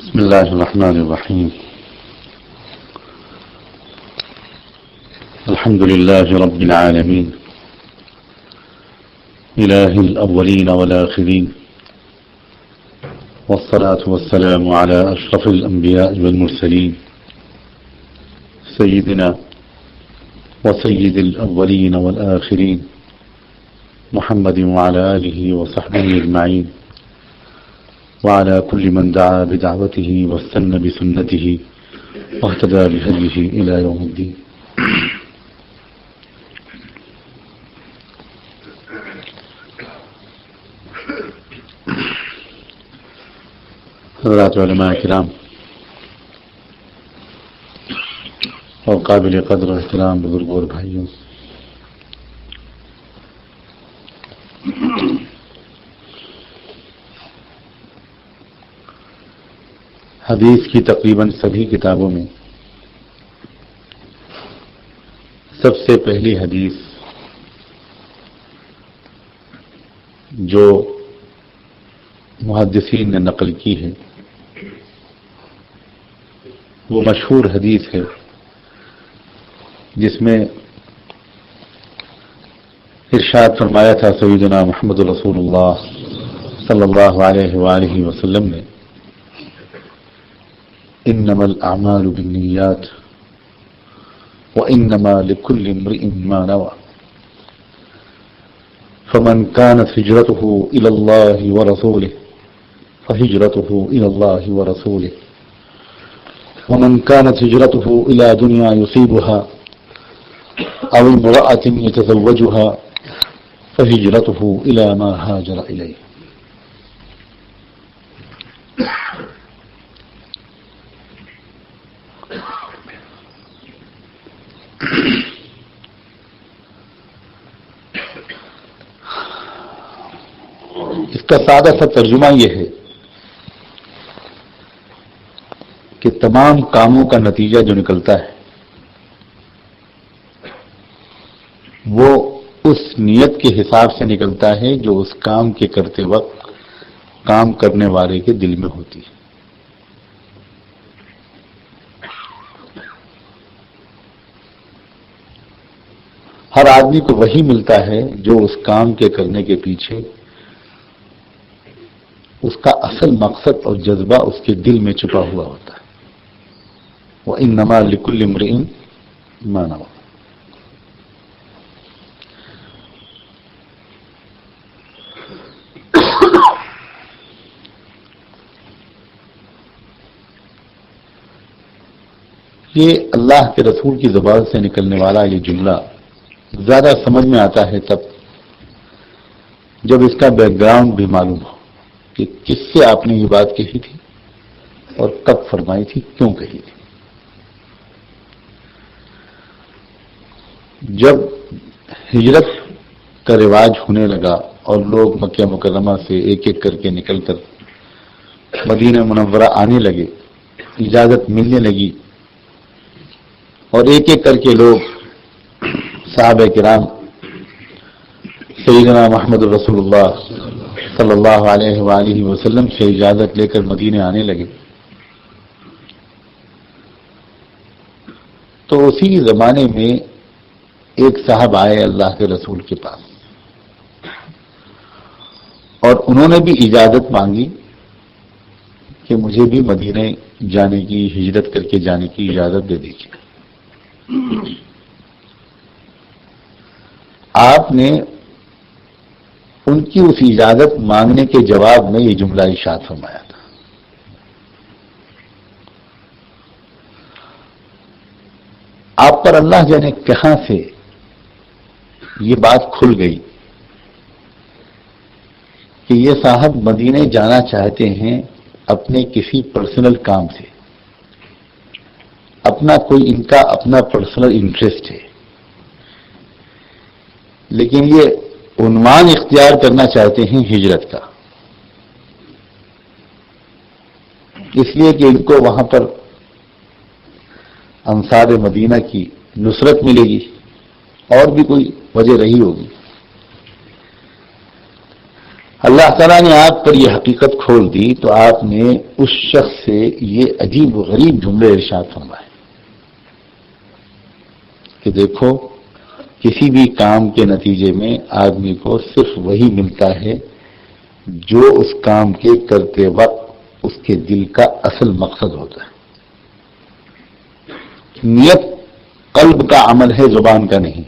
بسم الله الرحمن الرحيم. الحمد لله رب العالمين إله الأولين والآخرين، والصلاة والسلام على أشرف الأنبياء والمرسلين سيدنا وسيد الأولين والآخرين محمد وعلى آله وصحبه أجمعين، وعلى كل من دعا بدعوته واستنى بسنته واهتدى بهديه إلى يوم الدين. حضرات علماء کرام اور قابل قدر و احترام بزرگوں اور بھائیوں، حدیث کی تقریباً سبھی کتابوں میں سب سے پہلی حدیث جو محدثین نے نقل کی ہے وہ مشہور حدیث ہے جس میں ارشاد فرمایا تھا سیدنا محمد رسول اللہ صلی اللہ علیہ وآلہ وسلم نے، انما الاعمال بالنیات وانما لكل امرئ ما نوى فمن كانت هجرته الى الله ورسوله فهجرته الى الله ورسوله ومن كانت هجرته الى دنيا يصيبها او امرأة يتزوجها فهجرته الى ما هاجر اليه. اس کا سادہ سا ترجمہ یہ ہے کہ تمام کاموں کا نتیجہ جو نکلتا ہے وہ اس نیت کے حساب سے نکلتا ہے جو اس کام کے کرتے وقت کام کرنے والے کے دل میں ہوتی ہے. ہر آدمی کو وہی ملتا ہے جو اس کام کے کرنے کے پیچھے اس کا اصل مقصد اور جذبہ اس کے دل میں چھپا ہوا ہوتا ہے. وَإِنَّمَا لِكُلِّ امْرِئٍ مَا نَوَى. یہ اللہ کے رسول کی زبان سے نکلنے والا یہ جملہ زیادہ سمجھ میں آتا ہے تب جب اس کا بیک گراؤنڈ بھی معلوم ہو کہ کس سے آپ نے یہ بات کہی تھی اور کب فرمائی تھی، کیوں کہی تھی. جب ہجرت کا رواج ہونے لگا اور لوگ مکہ مکرمہ سے ایک ایک کر کے نکل کر مدینہ منورہ آنے لگے، اجازت ملنے لگی اور ایک ایک کر کے لوگ صحابہ کرام سیدنا محمد رسول اللہ صلی اللہ علیہ وآلہ وسلم سے اجازت لے کر مدینے آنے لگے، تو اسی زمانے میں ایک صاحب آئے اللہ کے رسول کے پاس اور انہوں نے بھی اجازت مانگی کہ مجھے بھی مدینے جانے کی، ہجرت کر کے جانے کی اجازت دے دیجیے. آپ نے ان کی اس اجازت مانگنے کے جواب میں یہ جملہ ارشاد فرمایا تھا. آپ پر اللہ جانے کہاں سے یہ بات کھل گئی کہ یہ صاحب مدینے جانا چاہتے ہیں اپنے کسی پرسنل کام سے، اپنا کوئی ان کا اپنا پرسنل انٹرسٹ ہے، لیکن یہ عنوان اختیار کرنا چاہتے ہیں ہجرت کا، اس لیے کہ ان کو وہاں پر انصار مدینہ کی نصرت ملے گی اور بھی کوئی وجہ رہی ہوگی. اللہ تعالیٰ نے آپ پر یہ حقیقت کھول دی تو آپ نے اس شخص سے یہ عجیب و غریب جملے ارشاد فرمائے کہ دیکھو کسی بھی کام کے نتیجے میں آدمی کو صرف وہی ملتا ہے جو اس کام کے کرتے وقت اس کے دل کا اصل مقصد ہوتا ہے. نیت قلب کا عمل ہے، زبان کا نہیں.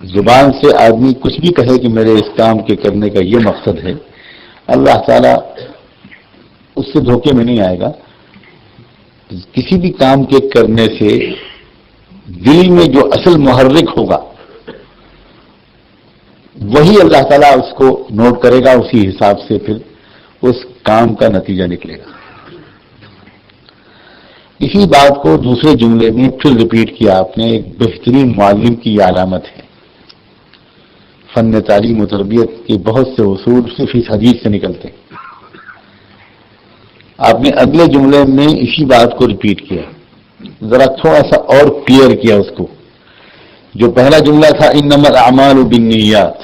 زبان سے آدمی کچھ بھی کہے کہ میرے اس کام کے کرنے کا یہ مقصد ہے، اللہ تعالیٰ اس سے دھوکے میں نہیں آئے گا. کسی بھی کام کے کرنے سے دل میں جو اصل محرک ہوگا وہی اللہ تعالیٰ اس کو نوٹ کرے گا، اسی حساب سے پھر اس کام کا نتیجہ نکلے گا. اسی بات کو دوسرے جملے میں پھر ریپیٹ کیا آپ نے. ایک بہترین معلم کی یہ علامت ہے. فن تعلیم و تربیت کے بہت سے اصول صرف اس حدیث سے نکلتے ہیں. آپ نے اگلے جملے میں اسی بات کو ریپیٹ کیا، ذرا تھوڑا سا اور کلیئر کیا اس کو. جو پہلا جملہ تھا انما الاعمال بالنیات،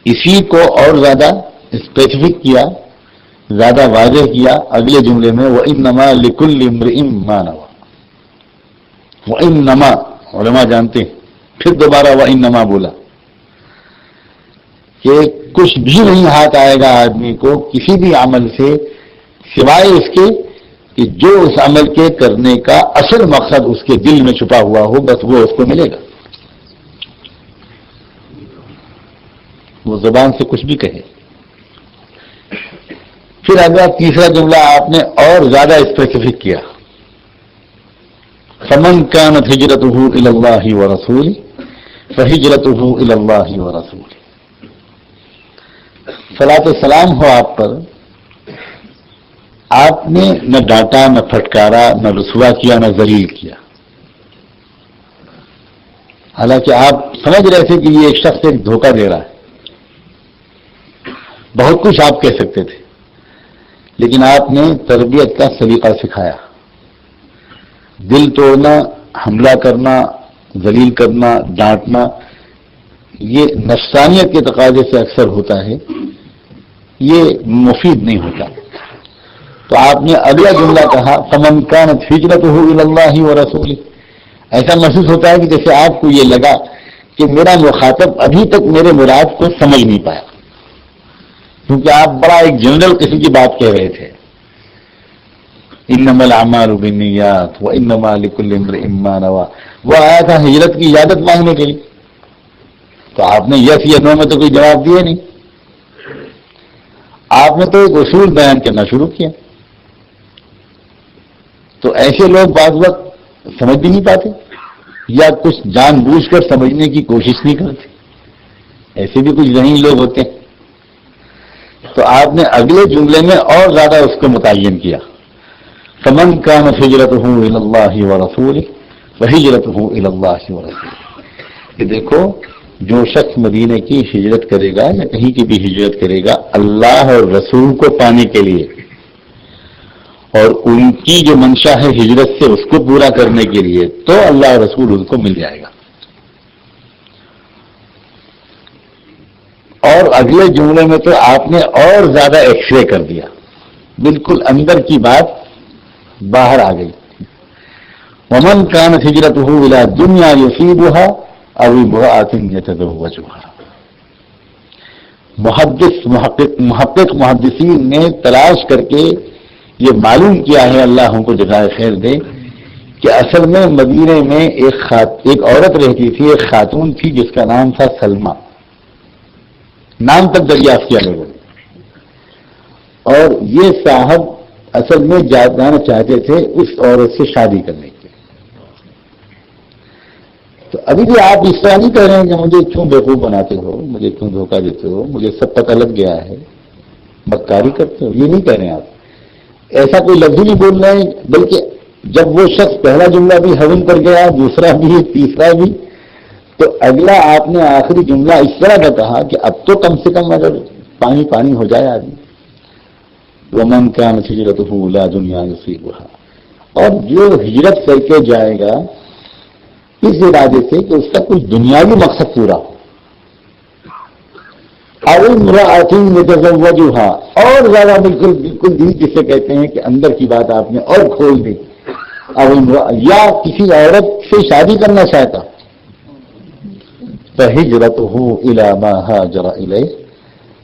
اسی کو اور زیادہ اسپیسیفک کیا، زیادہ واضح کیا اگلے جملے میں وانما لکل امرئ ما نوى. وانما علماء جانتے ہیں، پھر دوبارہ وانما بولا کہ کچھ بھی نہیں ہاتھ آئے گا آدمی کو کسی بھی عمل سے سوائے اس کے کہ جو اس عمل کے کرنے کا اصل مقصد اس کے دل میں چھپا ہوا ہو، بس وہ اس کو ملے گا. وہ زبان سے کچھ بھی کہے. پھر اگلا تیسرا جملہ آپ نے اور زیادہ اسپیسیفک کیا، فمن كانت هجرته الى الله ورسوله فهجرته الى الله ورسوله. صلاۃ و سلام ہو آپ پر. آپ نے نہ ڈانٹا، نہ پھٹکارا، نہ رسوا کیا، نہ ذلیل کیا. حالانکہ آپ سمجھ رہے تھے کہ یہ ایک شخص ایک دھوکہ دے رہا ہے. بہت کچھ آپ کہہ سکتے تھے، لیکن آپ نے تربیت کا سلیقہ سکھایا. دل توڑنا، حملہ کرنا، ذلیل کرنا، ڈانٹنا، یہ نفسانیت کے تقاضے سے اکثر ہوتا ہے، یہ مفید نہیں ہوتا. تو آپ نے اگلا جملہ کہا فمن كانت هجرته الى الله ورسوله. ایسا محسوس ہوتا ہے کہ جیسے آپ کو یہ لگا کہ میرا مخاطب ابھی تک میرے مراد کو سمجھ نہیں پایا، کیونکہ آپ بڑا ایک جنرل قسم کی بات کہہ رہے تھے. انما الاعمال بالنیات وانما لكل امرئ ما نوى. وہ آیا تھا ہجرت کی اجازت مانگنے کے لیے، تو آپ نے یس یا نو میں تو کوئی جواب دیا نہیں. آپ نے تو ایک اصول بیان کرنا شروع کیا. تو ایسے لوگ بعض وقت سمجھ بھی نہیں پاتے یا کچھ جان بوجھ کر سمجھنے کی کوشش نہیں کرتے. ایسے بھی کچھ ذہین لوگ ہوتے ہیں. تو آپ نے اگلے جملے میں اور زیادہ اس کو متعین کیا، فمن كانت هجرته الى الله ورسوله فهجرته الى الله ورسوله. کہ دیکھو جو شخص مدینے کی ہجرت کرے گا یا کہیں کی بھی ہجرت کرے گا اللہ اور رسول کو پانے کے لیے، اور ان کی جو منشا ہے ہجرت سے اس کو پورا کرنے کے لیے، تو اللہ اور رسول ان کو مل جائے گا. اور اگلے جملے میں تو آپ نے اور زیادہ ایکس رے کر دیا، بالکل اندر کی بات باہر آ گئی. ومن كانت هجرته الى دنیا يصيبها او امرأة يتزوجها. محدثین نے تلاش کر کے یہ معلوم کیا ہے، اللہ ان کو جزائے خیر دے، کہ اصل میں مدینے میں ایک عورت رہتی تھی، ایک خاتون تھی جس کا نام تھا سلمہ. نام تک دریافت کیا لوگوں نے. اور یہ صاحب اصل میں جانا چاہتے تھے اس عورت سے شادی کرنے کے. تو ابھی بھی آپ اس طرح نہیں کہہ رہے ہیں کہ مجھے کیوں بیوقوف بناتے ہو، مجھے کیوں دھوکہ دیتے ہو، مجھے سب پتہ لگ گیا ہے، مکاری کرتے ہو، یہ نہیں کہہ رہے ہیں آپ. ایسا کوئی لفظ نہیں بول رہے ہیں، بلکہ جب وہ شخص پہلا جملہ بھی ہضم کر گیا، دوسرا بھی، تیسرا بھی، تو اگلا آپ نے آخری جملہ اس طرح کا کہا کہ اب تو کم سے کم اگر پانی پانی ہو جائے آدمی. ومن كانت هجرته الى دنيا يصيبها. اور جو ہجرت کر کے جائے گا اس ارادے سے کہ اس کا کوئی دنیاوی مقصد پورا ہو، اور امرأۃ متزوجھا، اور زیادہ بالکل دل جسے کہتے ہیں کہ اندر کی بات آپ نے اور کھول دی، یا کسی عورت سے شادی کرنا چاہتا فہجرتہ الی ما ہاجر الیہ،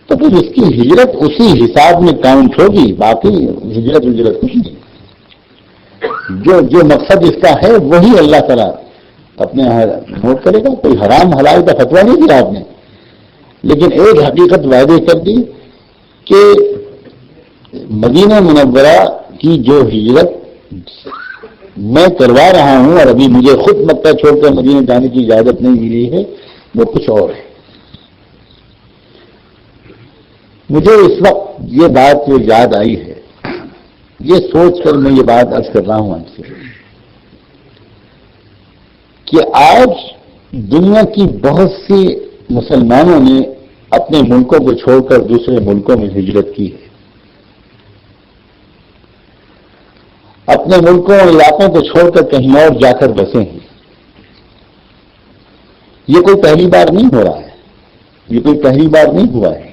تو پھر اس کی ہجرت اسی حساب میں کاؤنٹ ہوگی، باقی ہجرت کچھ نہیں۔ جو مقصد اس کا ہے وہی اللہ تعالیٰ اپنے نوٹ کرے گا۔ کوئی حرام حلال کا فتویٰ نہیں دیا آپ نے، لیکن ایک حقیقت واضح کر دی کہ مدینہ منورہ کی جو ہجرت میں کروا رہا ہوں، اور ابھی مجھے خود مکہ چھوڑ کر مدینہ جانے کی اجازت نہیں ملی ہے، وہ کچھ اور ہے۔ مجھے اس وقت یہ بات جو یاد آئی ہے، یہ سوچ کر میں یہ بات عرض کر رہا ہوں آپ سے کہ آج دنیا کی بہت سی مسلمانوں نے اپنے ملکوں کو چھوڑ کر دوسرے ملکوں میں ہجرت کی ہے، اپنے ملکوں اور علاقوں کو چھوڑ کر کہیں اور جا کر بسے ہیں۔ یہ کوئی پہلی بار نہیں ہو رہا ہے، یہ کوئی پہلی بار نہیں ہوا ہے۔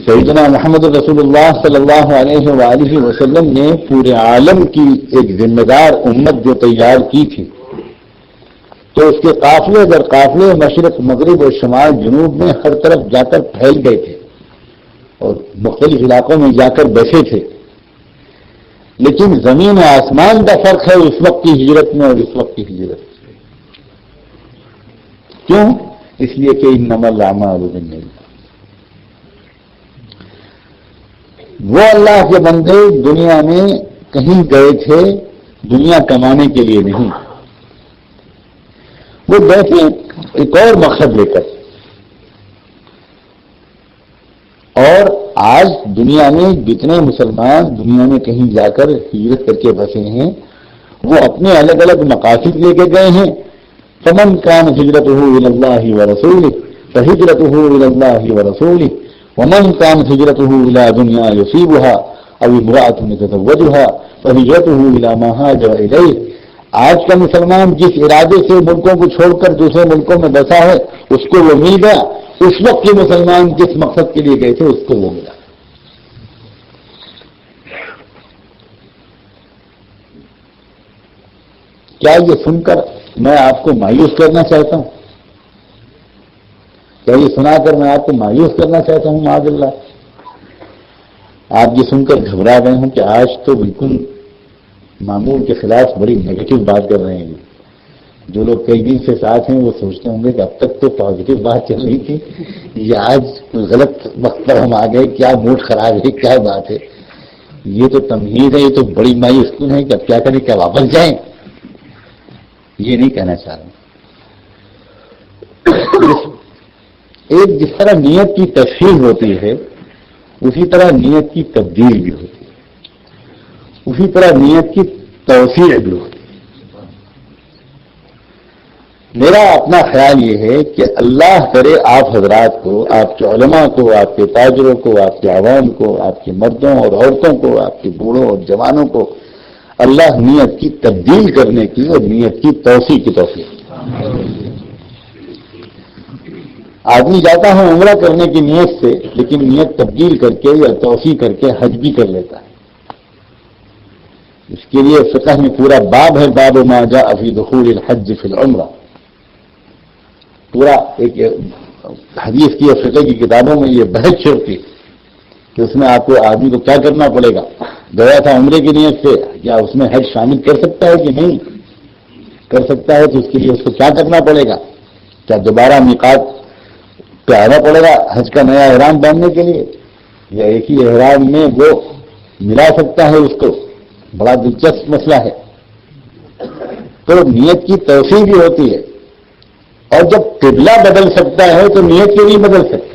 سیدنا محمد رسول اللہ صلی اللہ علیہ وآلہ وسلم نے پورے عالم کی ایک ذمہ دار امت جو تیار کی تھی، تو اس کے قافلے در قافلے مشرق مغرب اور شمال جنوب میں ہر طرف جا کر پھیل گئے تھے اور مختلف علاقوں میں جا کر بسے تھے، لیکن زمین و آسمان کا فرق ہے اس وقت کی ہجرت میں اور اس وقت کی ہجرت میں۔ کیوں؟ اس لیے کہ انما الاعمال بالنیات۔ وہ اللہ کے بندے دنیا میں کہیں گئے تھے دنیا کمانے کے لیے نہیں، وہ گئے تھے ایک اور مقصد لے کر۔ اور آج دنیا میں جتنے مسلمان دنیا میں کہیں جا کر ہجرت کر کے بسے ہیں، وہ اپنے الگ الگ مقاصد لے کے گئے ہیں۔ فمن كان هجرته الى الله ورسوله فهجرته الى الله ورسوله ومن كان هجرته الى دنيا يصيبها او امرأة يتزوجها فهجرته الى ما هاجر اليه۔ آج کا مسلمان جس ارادے سے ملکوں کو چھوڑ کر دوسرے ملکوں میں بسا ہے اس کو وہ مل گیا، اس وقت کے مسلمان جس مقصد کے لیے گئے تھے اس کو وہ ملا۔ کیا یہ سن کر میں آپ کو مایوس کرنا چاہتا ہوں؟ کیا یہ سنا کر میں آپ کو مایوس کرنا چاہتا ہوں؟ معاذ اللہ، آپ یہ سن کر گھبرا گئے ہوں کہ آج تو بالکل معمول کے خلاف بڑی نیگیٹو بات کر رہے ہیں۔ جو لوگ کئی دن سے ساتھ ہیں وہ سوچتے ہوں گے کہ اب تک تو پازیٹو بات چل رہی تھی، یہ آج غلط وقت پر ہم آ گئے، کیا موڈ خراب ہے، کیا بات ہے، یہ تو تمہید ہے، یہ تو بڑی مایوس کن ہے کہ اب کیا کریں، کیا واپس جائیں؟ یہ نہیں کہنا چاہ رہا۔ ایک جس طرح نیت کی تشہیر ہوتی ہے اسی طرح نیت کی تبدیل بھی ہوتی ہے، اسی طرح نیت کی توسیع بھی ہوتی ہے۔ میرا اپنا خیال یہ ہے کہ اللہ کرے آپ حضرات کو، آپ کے علماء کو، آپ کے تاجروں کو، آپ کے عوام کو، آپ کے مردوں اور عورتوں کو، آپ کے بوڑھوں اور جوانوں کو اللہ نیت کی تبدیل کرنے کی اور نیت کی توسیع کی توفیق۔ آدمی جاتا ہے عمرہ کرنے کی نیت سے، لیکن نیت تبدیل کر کے یا توسیع کر کے حج بھی کر لیتا ہے۔ اس کے لیے فقہ میں پورا باب ہے، باب ما جاء فی دخول الحج فی العمرہ، پورا ایک حدیث کی اور فقہ کی کتابوں میں یہ بحث چھڑتی کہ اس میں آپ کو آدمی کو کیا کرنا پڑے گا۔ گیا تھا عمرے کی نیت سے، کیا اس میں حج شامل کر سکتا ہے کہ نہیں کر سکتا ہے، تو اس کے لیے اس کو کیا کرنا پڑے گا؟ کیا دوبارہ میقات پہ آنا پڑے گا حج کا نیا احرام باندھنے کے لیے، یا ایک ہی احرام میں وہ ملا سکتا ہے اس کو؟ بڑا دلچسپ مسئلہ ہے۔ تو نیت کی توسیع بھی ہوتی ہے، اور جب قبلہ بدل سکتا ہے تو نیت کیوں نہیں بدل سکتی؟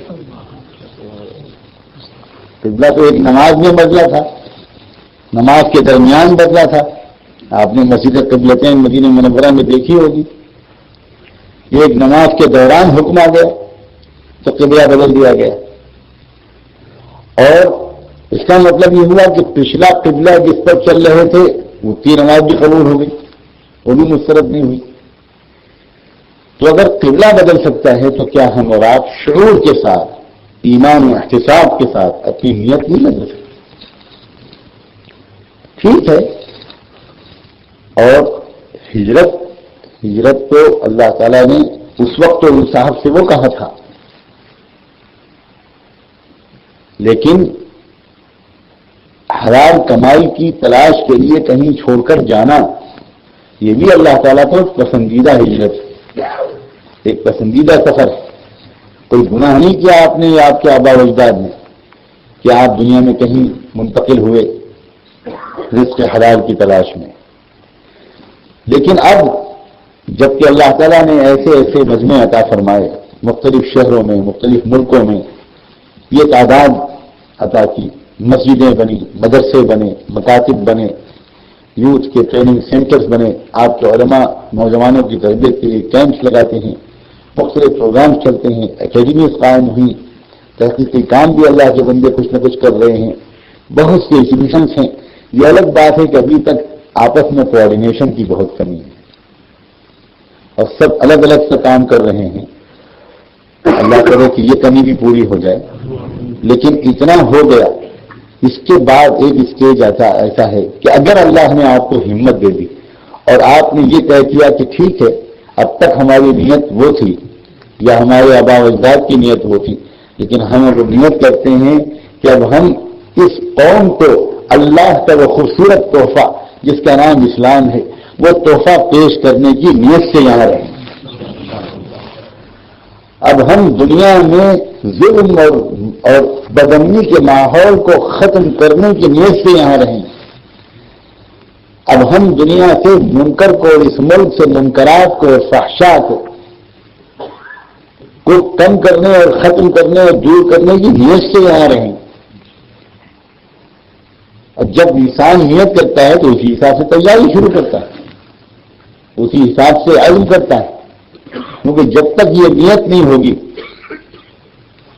قبلہ تو ایک نماز میں بدلا تھا، نماز کے درمیان بدلا تھا، آپ نے مسجد قبلتین مدینہ منورہ میں دیکھی ہوگی۔ یہ ایک نماز کے دوران حکم آ گیا تو قبلہ بدل دیا گیا، اور اس کا مطلب یہ ہوا کہ پچھلا قبلہ جس پر چل رہے تھے وہ کی نماز بھی قبول ہو گئی، وہ بھی مسترد نہیں ہوئی۔ تو اگر قبلہ بدل سکتا ہے تو کیا ہم اور آپ شعور کے ساتھ، ایمان و احتساب کے ساتھ اپنی نیت نہیں بدل سکتے؟ ٹھیک ہے. اور ہجرت تو اللہ تعالیٰ نے اس وقت تو صاحب سے وہ کہا تھا، لیکن حلال کمائی کی تلاش کے لیے کہیں چھوڑ کر جانا، یہ بھی اللہ تعالیٰ کو پسندیدہ ہجرت، ایک پسندیدہ سفر ہے. کوئی گناہ نہیں کیا آپ نے یا آپ کے آبا و اجداد نے کہ آپ دنیا میں کہیں منتقل ہوئے رزق حلال کی تلاش میں. لیکن اب جبکہ اللہ تعالیٰ نے ایسے ایسے مجمع عطا فرمائے، مختلف شہروں میں، مختلف ملکوں میں یہ تعداد عطا کی، مسجدیں بنی، مدرسے بنے، مکاتب بنے، یوتھ کے ٹریننگ سینٹرز بنے، آپ کے علماء نوجوانوں کی تربیت کے لیے کیمپس لگاتے ہیں، مختلف پروگرام چلتے ہیں، اکیڈمیز قائم ہوئی، تحقیقی کام بھی اللہ کے بندے کچھ نہ کچھ کر رہے ہیں، بہت سی ایگزیبیشنس ہیں. یہ الگ بات ہے کہ ابھی تک آپس میں کوآرڈینیشن کی بہت کمی ہے اور سب الگ الگ سے کام کر رہے ہیں. اللہ کرے کہ یہ کمی بھی پوری ہو جائے. لیکن اتنا ہو گیا، اس کے بعد ایک اسٹیج ایسا ہے کہ اگر اللہ نے آپ کو ہمت دے دی اور آپ نے یہ طے کیا کہ ٹھیک ہے اب تک ہماری نیت وہ تھی یا ہمارے آبا و اجداد کی نیت وہ تھی، لیکن ہم اب نیت کرتے ہیں کہ اب ہم اس قوم کو اللہ کا وہ خوبصورت تحفہ جس کا نام اسلام ہے وہ تحفہ پیش کرنے کی نیت سے یہاں رہیں. اب ہم دنیا میں ظلم اور بدامنی کے ماحول کو ختم کرنے کی نیت سے یہاں رہیں. اب ہم دنیا سے منکر کو اور اس ملک سے منکرات کو اور فحشاء کو کم کرنے اور ختم کرنے اور دور کرنے کی نیت سے یہاں رہیں. اور جب انسان نیت کرتا ہے تو اسی حساب سے تیاری شروع کرتا ہے، اسی حساب سے عزم کرتا ہے. کیونکہ جب تک یہ نیت نہیں ہوگی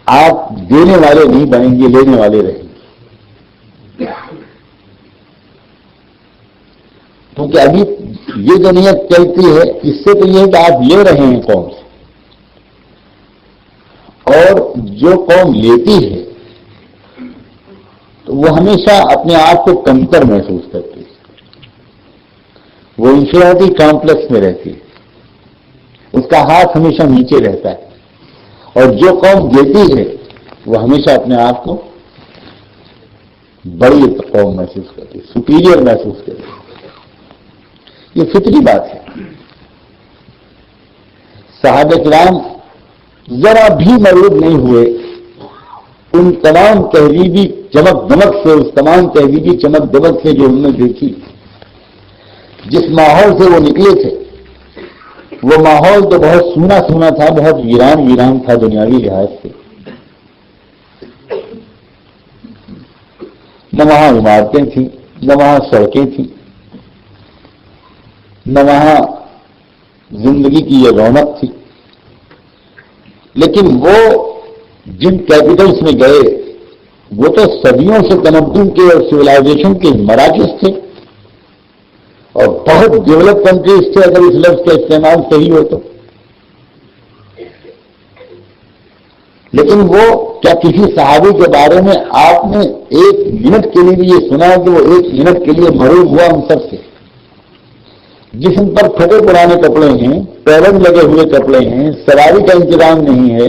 آپ دینے والے نہیں بنیں گے، لینے والے رہیں گے. کیونکہ ابھی یہ جو نیت چلتی ہے اس سے تو یہ ہے کہ آپ لے رہے ہیں قوم سے، اور جو قوم لیتی ہے تو وہ ہمیشہ اپنے آپ کو کمتر محسوس کرتی ہے، وہ انفیریٹی کمپلیکس میں رہتی ہے، اس کا ہاتھ ہمیشہ نیچے رہتا ہے. اور جو قوم دیتی ہے وہ ہمیشہ اپنے آپ کو بڑی قوم محسوس کرتی ہے، سپیریئر محسوس کرتی ہے. یہ فطری بات ہے. صحابہ کرام ذرا بھی مرعوب نہیں ہوئے ان تمام تہذیبی چمک دمک سے، اس تمام تہذیبی چمک دمک سے جو انہوں نے دیکھی. جس ماحول سے وہ نکلے تھے وہ ماحول تو بہت سونا سونا تھا، بہت ویران ویران تھا دنیاوی لحاظ سے. نہ وہاں عمارتیں تھیں، نہ وہاں سڑکیں تھیں، نہ وہاں زندگی کی یہ رونق تھی. لیکن وہ جن کیپٹلس میں گئے وہ تو صدیوں سے تمدن کے اور سویلائزیشن کے مراکز تھے اور بہت ڈیولپ کنٹریز تھے اگر اس لفظ کا استعمال صحیح ہو تو. لیکن وہ کیا کسی صحابی کے بارے میں آپ نے ایک منٹ کے لیے بھی یہ سنا کہ وہ ایک منٹ کے لیے مرعوب ہوا ہم سب سے؟ جسم پر پھٹے پرانے کپڑے ہیں، پیرن لگے ہوئے کپڑے ہیں، سواری کا انتظام نہیں ہے،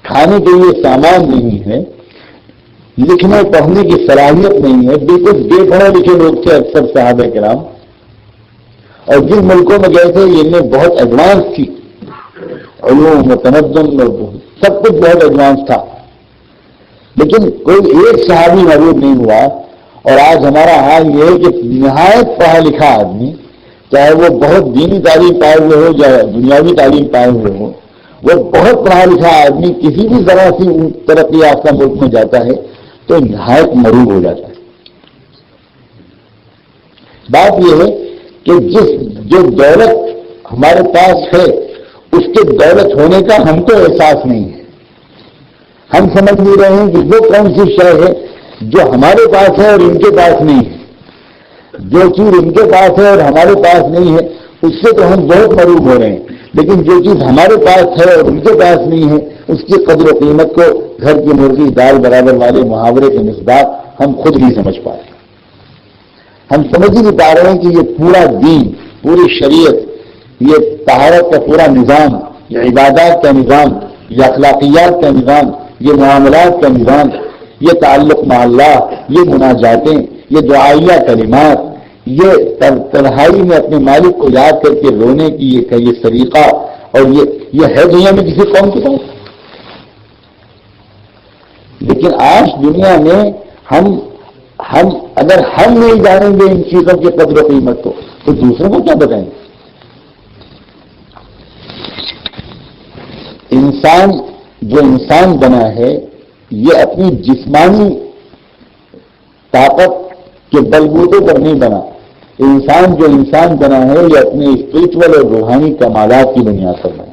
کھانے کے لیے سامان نہیں ہے، لکھنے پڑھنے کی صلاحیت نہیں ہے، بالکل بے پڑھے لکھے لوگ تھے اکثر صحابہ کرام. اور جن ملکوں میں گئے تھے یہ میں بہت ایڈوانس تھی، علوم و تمدن اور سب کچھ بہت ایڈوانس تھا. لیکن کوئی ایک صحابی مرعوب نہیں ہوا. اور آج ہمارا حال یہ ہے کہ نہایت پڑھا لکھا آدمی، چاہے وہ بہت دینی تعلیم پائے ہوئے ہو یا دنیاوی تعلیم پائے ہوئے ہو، وہ بہت پڑھا لکھا آدمی کسی بھی ذرا سی ترقی یافتہ ملک میں جاتا ہے تو نہایت مرعوب ہو جاتا ہے. بات یہ ہے کہ جو دولت ہمارے پاس ہے اس کے دولت ہونے کا ہم کو احساس نہیں ہے. ہم سمجھ نہیں رہے ہیں کہ وہ کون سی شے ہے جو ہمارے پاس ہے اور ان کے پاس نہیں ہے. جو چیز ان کے پاس ہے اور ہمارے پاس نہیں ہے اس سے تو ہم بہت مرعوب ہو رہے ہیں. لیکن جو چیز ہمارے پاس ہے اور ان کے پاس نہیں ہے اس کی قدر و قیمت کو گھر کی مرغی دال برابر والے محاورے کے مصداق ہم خود نہیں سمجھ پا رہے. ہم سمجھ ہی نہیں پا رہے ہیں کہ یہ پورا دین، پوری شریعت، یہ طہارت کا پورا نظام، یہ عبادات کا نظام، یہ اخلاقیات کا نظام، یہ معاملات کا نظام، یہ تعلق مع اللہ، یہ مناجاتیں، یہ دعائیہ کلمات، یہ تنہائی میں اپنے مالک کو یاد کر کے رونے کی یہ طریقہ، اور یہ ہے دنیا میں کسی قوم کے پاس. لیکن آج دنیا میں ہم اگر ہم نہیں جانیں گے ان چیزوں کی قدر و قیمت کو تو دوسروں کو کیا بتائیں گے؟ انسان جو انسان بنا ہے یہ اپنی جسمانی طاقت کے بلبوتے پر نہیں بنا. انسان جو انسان بنا ہے یہ اپنے اسپرچول اور روحانی کمالات کی بنیاد پر بنا.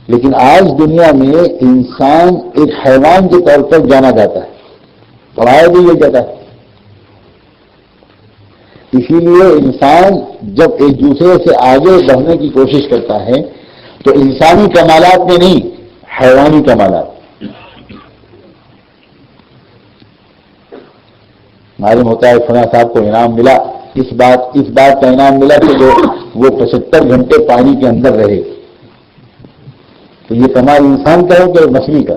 لیکن آج دنیا میں انسان ایک حیوان کے طور پر جانا جاتا ہے، پڑھایا بھی یہ جاتا ہے. اسی لیے انسان جب ایک دوسرے سے آگے بڑھنے کی کوشش کرتا ہے تو انسانی کمالات میں نہیں، حیوانی کمالات. معلوم ہوتا ہے فلاں صاحب کو انعام ملا، اس بات کا انعام ملا کہ وہ 75 گھنٹے پانی کے اندر رہے. تو یہ کمال انسان کا ہے کہ مچھلی کا؟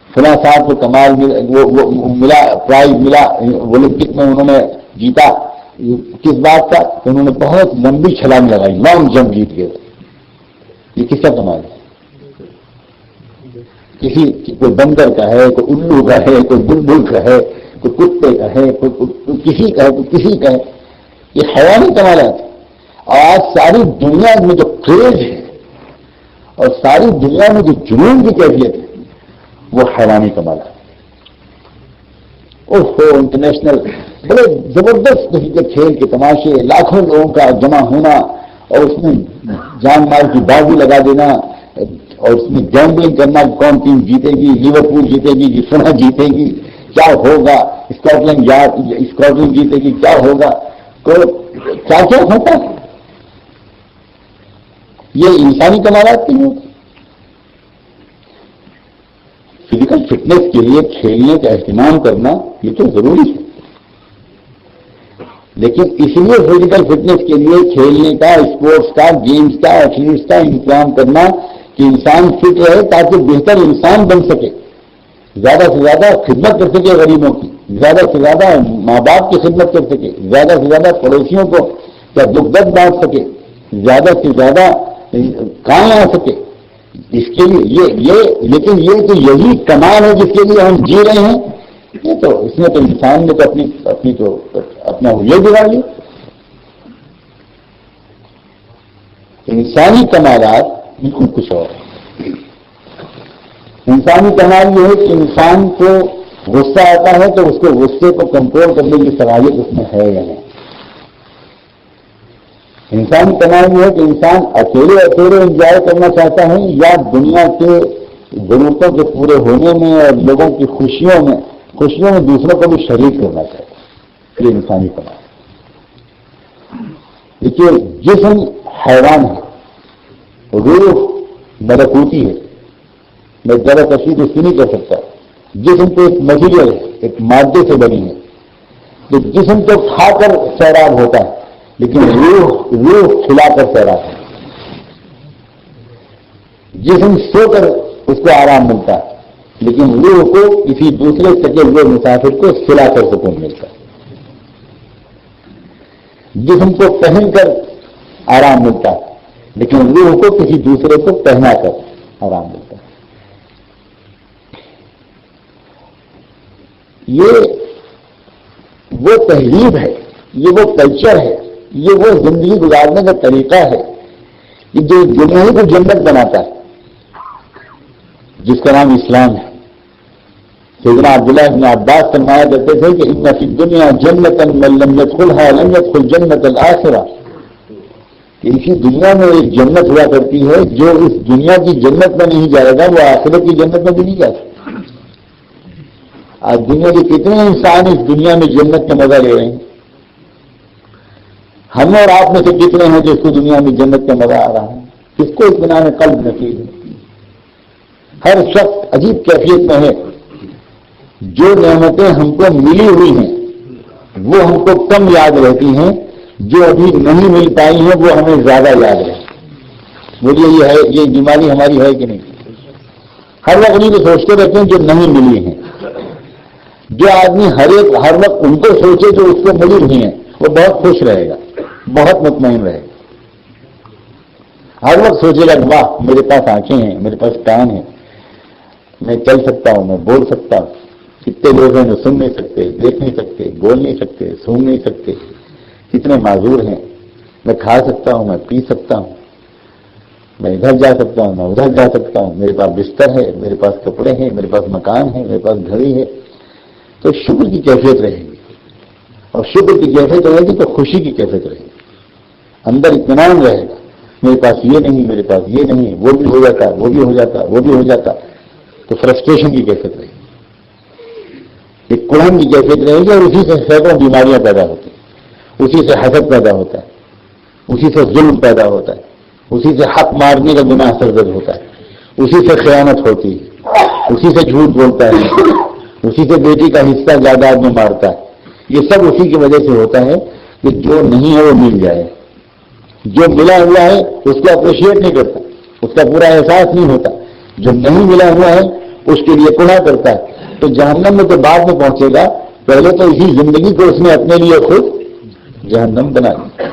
فلاں صاحب کو کمال ملا، پرائز ملا اولمپک میں، انہوں نے جیتا. کس بات کا؟ انہوں نے بہت لمبی چھلانگ لگائی، لانگ جمپ جیت گئے. یہ کس کا کمال ہے؟ کوئی بندر کا ہے، کوئی الو کا ہے، کوئی بلبل کا ہے، کوئی کتے کا ہے، کوئی کسی کا ہے، کوئی کسی کا ہے. یہ حیوانی کمالات. اور آج ساری دنیا میں جو کریز ہے اور ساری دنیا میں جو جنون کی کیفیت ہے وہ حیوانی کمالات. انٹرنیشنل بڑے زبردست قسم کے کھیل کے تماشے، لاکھوں لوگوں کا جمع ہونا اور اس میں جان مال کی بازی لگا دینا اور اس میں گیمبلنگ کرنا، کون ٹیم جیتے گی، لیورپول جیتے گی کہ فلاں جیتے گی، کیا ہوگا، اسکاٹلینڈ جیتے گی، کیا ہوگا، کیا کیا ہوتا ہے. یہ انسانی کمالات نہیں ہوتے. فزیکل فٹنس کے لیے کھیلنے کا اہتمام کرنا یہ تو ضروری ہے، لیکن اس لیے فزیکل فٹنس کے لیے کھیلنے کا، اسپورٹس کا، گیمز کا، ایتھلیٹس کا انتظام کرنا کہ انسان فٹ رہے تاکہ بہتر انسان بن سکے، زیادہ سے زیادہ خدمت کر سکے غریبوں کی، زیادہ سے زیادہ ماں باپ کی خدمت کر سکے، زیادہ سے زیادہ پڑوسیوں کو کیا دکھ درد بانٹ سکے، زیادہ سے زیادہ کام آ سکے. اس کے لیے لیکن یہ تو یہی کمال ہے جس کے لیے ہم جی رہے ہیں. یہ تو اس میں تو انسان نے تو اپنی تو اپنا یہ بگاڑ لیا. انسانی کمالات بالکل کچھ اور ہے. انسانی کمال یہ ہے کہ انسان کو غصہ آتا ہے تو اس کو غصے کو کنٹرول کرنے کی صلاحیت اس میں ہے یا نہیں. انسانی کمال یہ ہے کہ انسان اکیلے انجوائے کرنا چاہتا ہے یا دنیا کے ضرورتوں کے پورے ہونے میں اور لوگوں کی خوشیوں میں دوسروں کو بھی شریک کرنا چاہتا ہے. یہ انسانی کمال ہے. دیکھیے جسم حیوان ہے، روح ملکوتی ہے. میں زیادہ تفصیل اس کی نہیں کر سکتا. جسم تو ایک مٹیریل ہے، ایک مادے سے بنی ہے. تو جسم تو کھا کر سیراب ہوتا ہے لیکن روح کھلا کر سیراب ہے. جسم سو کر اس کو آرام ملتا ہے لیکن روح کو کسی دوسرے سکے ہوئے مسافر کو سلا کر سکون ملتا ہے. جسم کو پہن کر آرام ملتا ہے لیکن روح کو کسی دوسرے کو پہنا کر آرام ملتا ہے. یہ وہ تہذیب ہے، یہ وہ کلچر ہے، یہ وہ زندگی گزارنے کا طریقہ ہے کہ جو دنیا ہی کو جنت بناتا ہے، جس کا نام اسلام ہے. سیدنا عبداللہ بن عباس فرمایا کرتے تھے کہ ان فی الدنیا جنتا من لم يدخلها لم يدخل جنت الآخرہ. اسی دنیا میں ایک جنت ہوا کرتی ہے، جو اس دنیا کی جنت میں نہیں جائے گا وہ آخرت کی جنت میں بھی نہیں جا سکتا. آج دنیا کے کتنے انسان اس دنیا میں جنت کا مزہ لے رہے ہیں؟ ہم اور آپ میں سے کتنے ہیں جس کو دنیا میں جنت کا مزہ آ رہا ہے؟ کس کو اطمینان قلب نصیب ہے؟ ہر شخص عجیب کیفیت میں ہے. جو نعمتیں ہم کو ملی ہوئی ہیں وہ ہم کو کم یاد رہتی ہیں، جو ابھی نہیں مل پائی ہیں وہ ہمیں زیادہ یاد رہتی. بولیے یہ ہے، یہ بیماری ہماری ہے کہ نہیں؟ ہر وقت یہ سوچتے رہتے ہیں جو نہیں ملی ہیں. جو آدمی ہر وقت ان کو سوچے جو اس کو ملی ہوئی ہیں وہ بہت خوش رہے گا، بہت مطمئن رہے گا. ہر وقت سوچے گا واہ میرے پاس آنکھیں ہیں، میرے پاس کان ہیں، میں چل سکتا ہوں، میں بول سکتا ہوں. کتنے لوگ ہیں جو سن نہیں سکتے، دیکھ نہیں سکتے، بول نہیں سکتے، سون نہیں سکتے، کتنے معذور ہیں. میں کھا سکتا ہوں، میں پی سکتا ہوں، میں ادھر جا سکتا ہوں، میں ادھر جا سکتا ہوں، میرے پاس بستر ہے، میرے پاس کپڑے ہیں، میرے پاس مکان ہے، میرے پاس گھڑی ہے. تو شکر کی کیفیت رہے گی، اور شکر کی کیفیت رہے گی تو خوشی کی کیفیت رہے گی. اندر اطمینان رہے گا، میرے پاس یہ نہیں، میرے پاس یہ نہیں، وہ بھی ہو جاتا، وہ بھی ہو جاتا، وہ بھی ہو جاتا. تو فرسٹریشن کی کیفیت رہے گی، ایک قرآن کی کیفیت رہے گی، اور اسی سے سینکڑوں بیماریاں پیدا ہوتی ہیں. اسی سے حسد پیدا ہوتا ہے، اسی سے ظلم پیدا ہوتا ہے، اسی سے حق مارنے کا گناہ سرزد ہوتا ہے، اسی سے خیانت ہوتی ہے، اسی سے جھوٹ بولتا ہے، اسی سے بیٹی کا حصہ جائیداد میں مارتا ہے. یہ سب اسی کی وجہ سے ہوتا ہے کہ جو نہیں ہے وہ مل جائے. جو ملا ہوا ہے اس کو اپریشیٹ نہیں کرتا، اس کا پورا احساس نہیں ہوتا. جو نہیں ملا ہوا ہے اس کے لیے گناہ کرتا ہے. تو جہنم میں تو بعد میں پہنچے گا، پہلے تو اسی زندگی کو اس نے اپنے لیے خود جہنم بنا دی.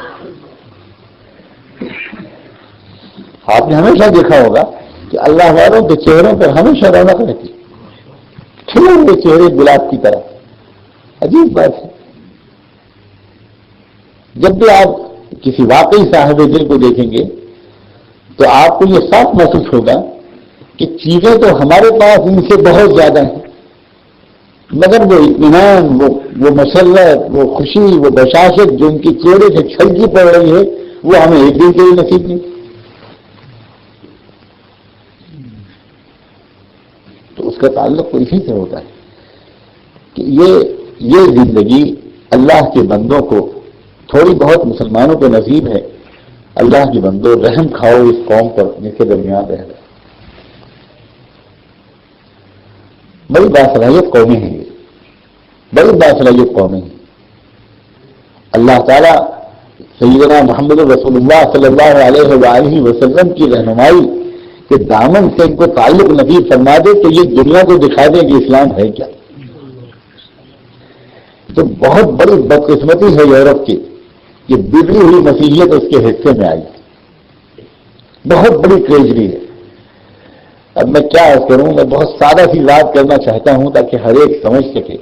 آپ نے ہمیشہ دیکھا ہوگا کہ اللہ والوں کے چہروں پر ہمیشہ رونق رہتی، کھلے ہوئے چہرے گلاب کی طرح. عجیب بات ہے. جب بھی آپ کسی واقعی صاحب دل کو دیکھیں گے تو آپ کو یہ صاف محسوس ہوگا کہ چیزیں تو ہمارے پاس ان سے بہت زیادہ ہیں، مگر وہ اطمینان، وہ مسلط، وہ خوشی، وہ بشاشت جو ان کے چہرے سے چھلکی پڑ رہی ہے وہ ہمیں ایک دن کے لیے نصیب نہیں. تو اس کا تعلق تو اسی سے ہوتا ہے کہ یہ زندگی اللہ کے بندوں کو، تھوڑی بہت مسلمانوں کو نصیب ہے. اللہ کے بندوں رحم کھاؤ اس قوم پر جس کے درمیان رہ رہے. بڑی باصلاحیت قومیں ہیں، یہ بڑی باصلاحیت قومیں ہیں. اللہ تعالیٰ سیدنا محمد رسول اللہ صلی اللہ علیہ وآلہ وسلم کی رہنمائی کے دامن سے ان کو تعلق نصیب فرما دے تو یہ دنیا کو دکھا دے کہ اسلام ہے کیا. تو بہت بڑی بدقسمتی ہے یورپ کی، یہ بگڑی ہوئی مسیحیت اس کے حصے میں آئی، بہت بڑی ٹریجڈی ہے. اب میں کیا عرض کروں، میں بہت سادہ سی بات کرنا چاہتا ہوں تاکہ ہر ایک سمجھ سکے.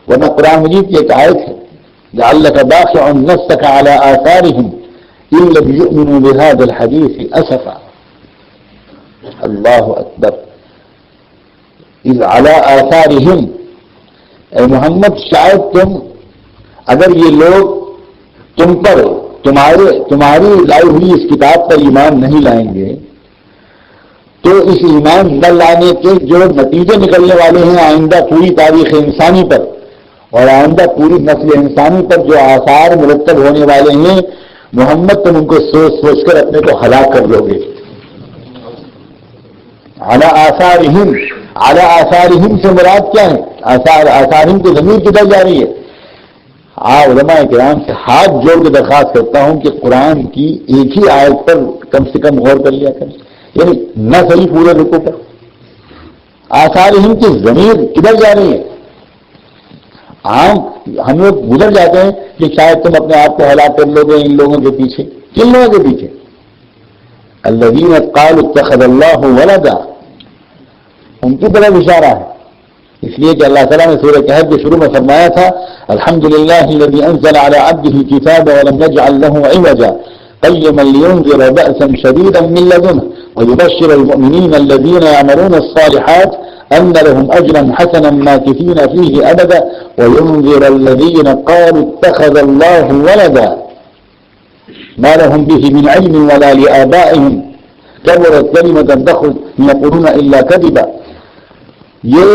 ورنہ قرآن مجید کی ایک آیت ہے لعلک باخع نفسک علی آثارہم ان لم یؤمنوا بہذا الحدیث اسفا. اللہ اکبر. اذ علی آثارہم، اے محمد شاید تم، اگر یہ لوگ تم پر تمہاری لائی ہوئی اس کتاب پر ایمان نہیں لائیں گے تو اس ایمان نہ لانے کے جو نتیجے نکلنے والے ہیں آئندہ پوری تاریخ انسانی پر اور آئندہ پوری نسل انسانی پر جو آثار مرتب ہونے والے ہیں، محمد تم ان کو سوچ سوچ کر اپنے کو ہلاک کر لو گے. علی آثارہم، علی آثارہم سے مراد کیا ہے؟ آثارہم کی ضمیر کدھر جا رہی ہے؟ علماء کرام سے ہاتھ جوڑ کے درخواست کرتا ہوں کہ قرآن کی ایک ہی آیت پر کم سے کم غور کر لیا کریں، یعنی نہ صحیح پورے رکوع پر. آثارہم کی ضمیر کدھر جا رہی ہے؟ ہم لوگ گزر جاتے ہیں کہ شاید تم اپنے آپ کو ہلاک کر لو گے ان لوگوں کے پیچھے. کن لوگوں کے پیچھے؟ الذین قالوا اتخذ اللہ ولدا، ان کی طرف اشارہ ہے. اس لیے کہ اللہ تعالیٰ نے سورہ کہف کے شروع میں فرمایا تھا الحمدللہ الذی انزل علی عبدہ الکتاب ولم یجعل له عوجا قیما لینذر بأسا شدیدا من لدنہ ویبشر المؤمنین الذین یعملون الصالحات ان لهم اجرا حسنا ماکثین فیہ ابدا وینذر الذین قالوا اتخذ اللہ ولدا ما لهم به من علم ولا لآبائهم كبرت كلمة تخرج من يقولون إلا كذبا. یہ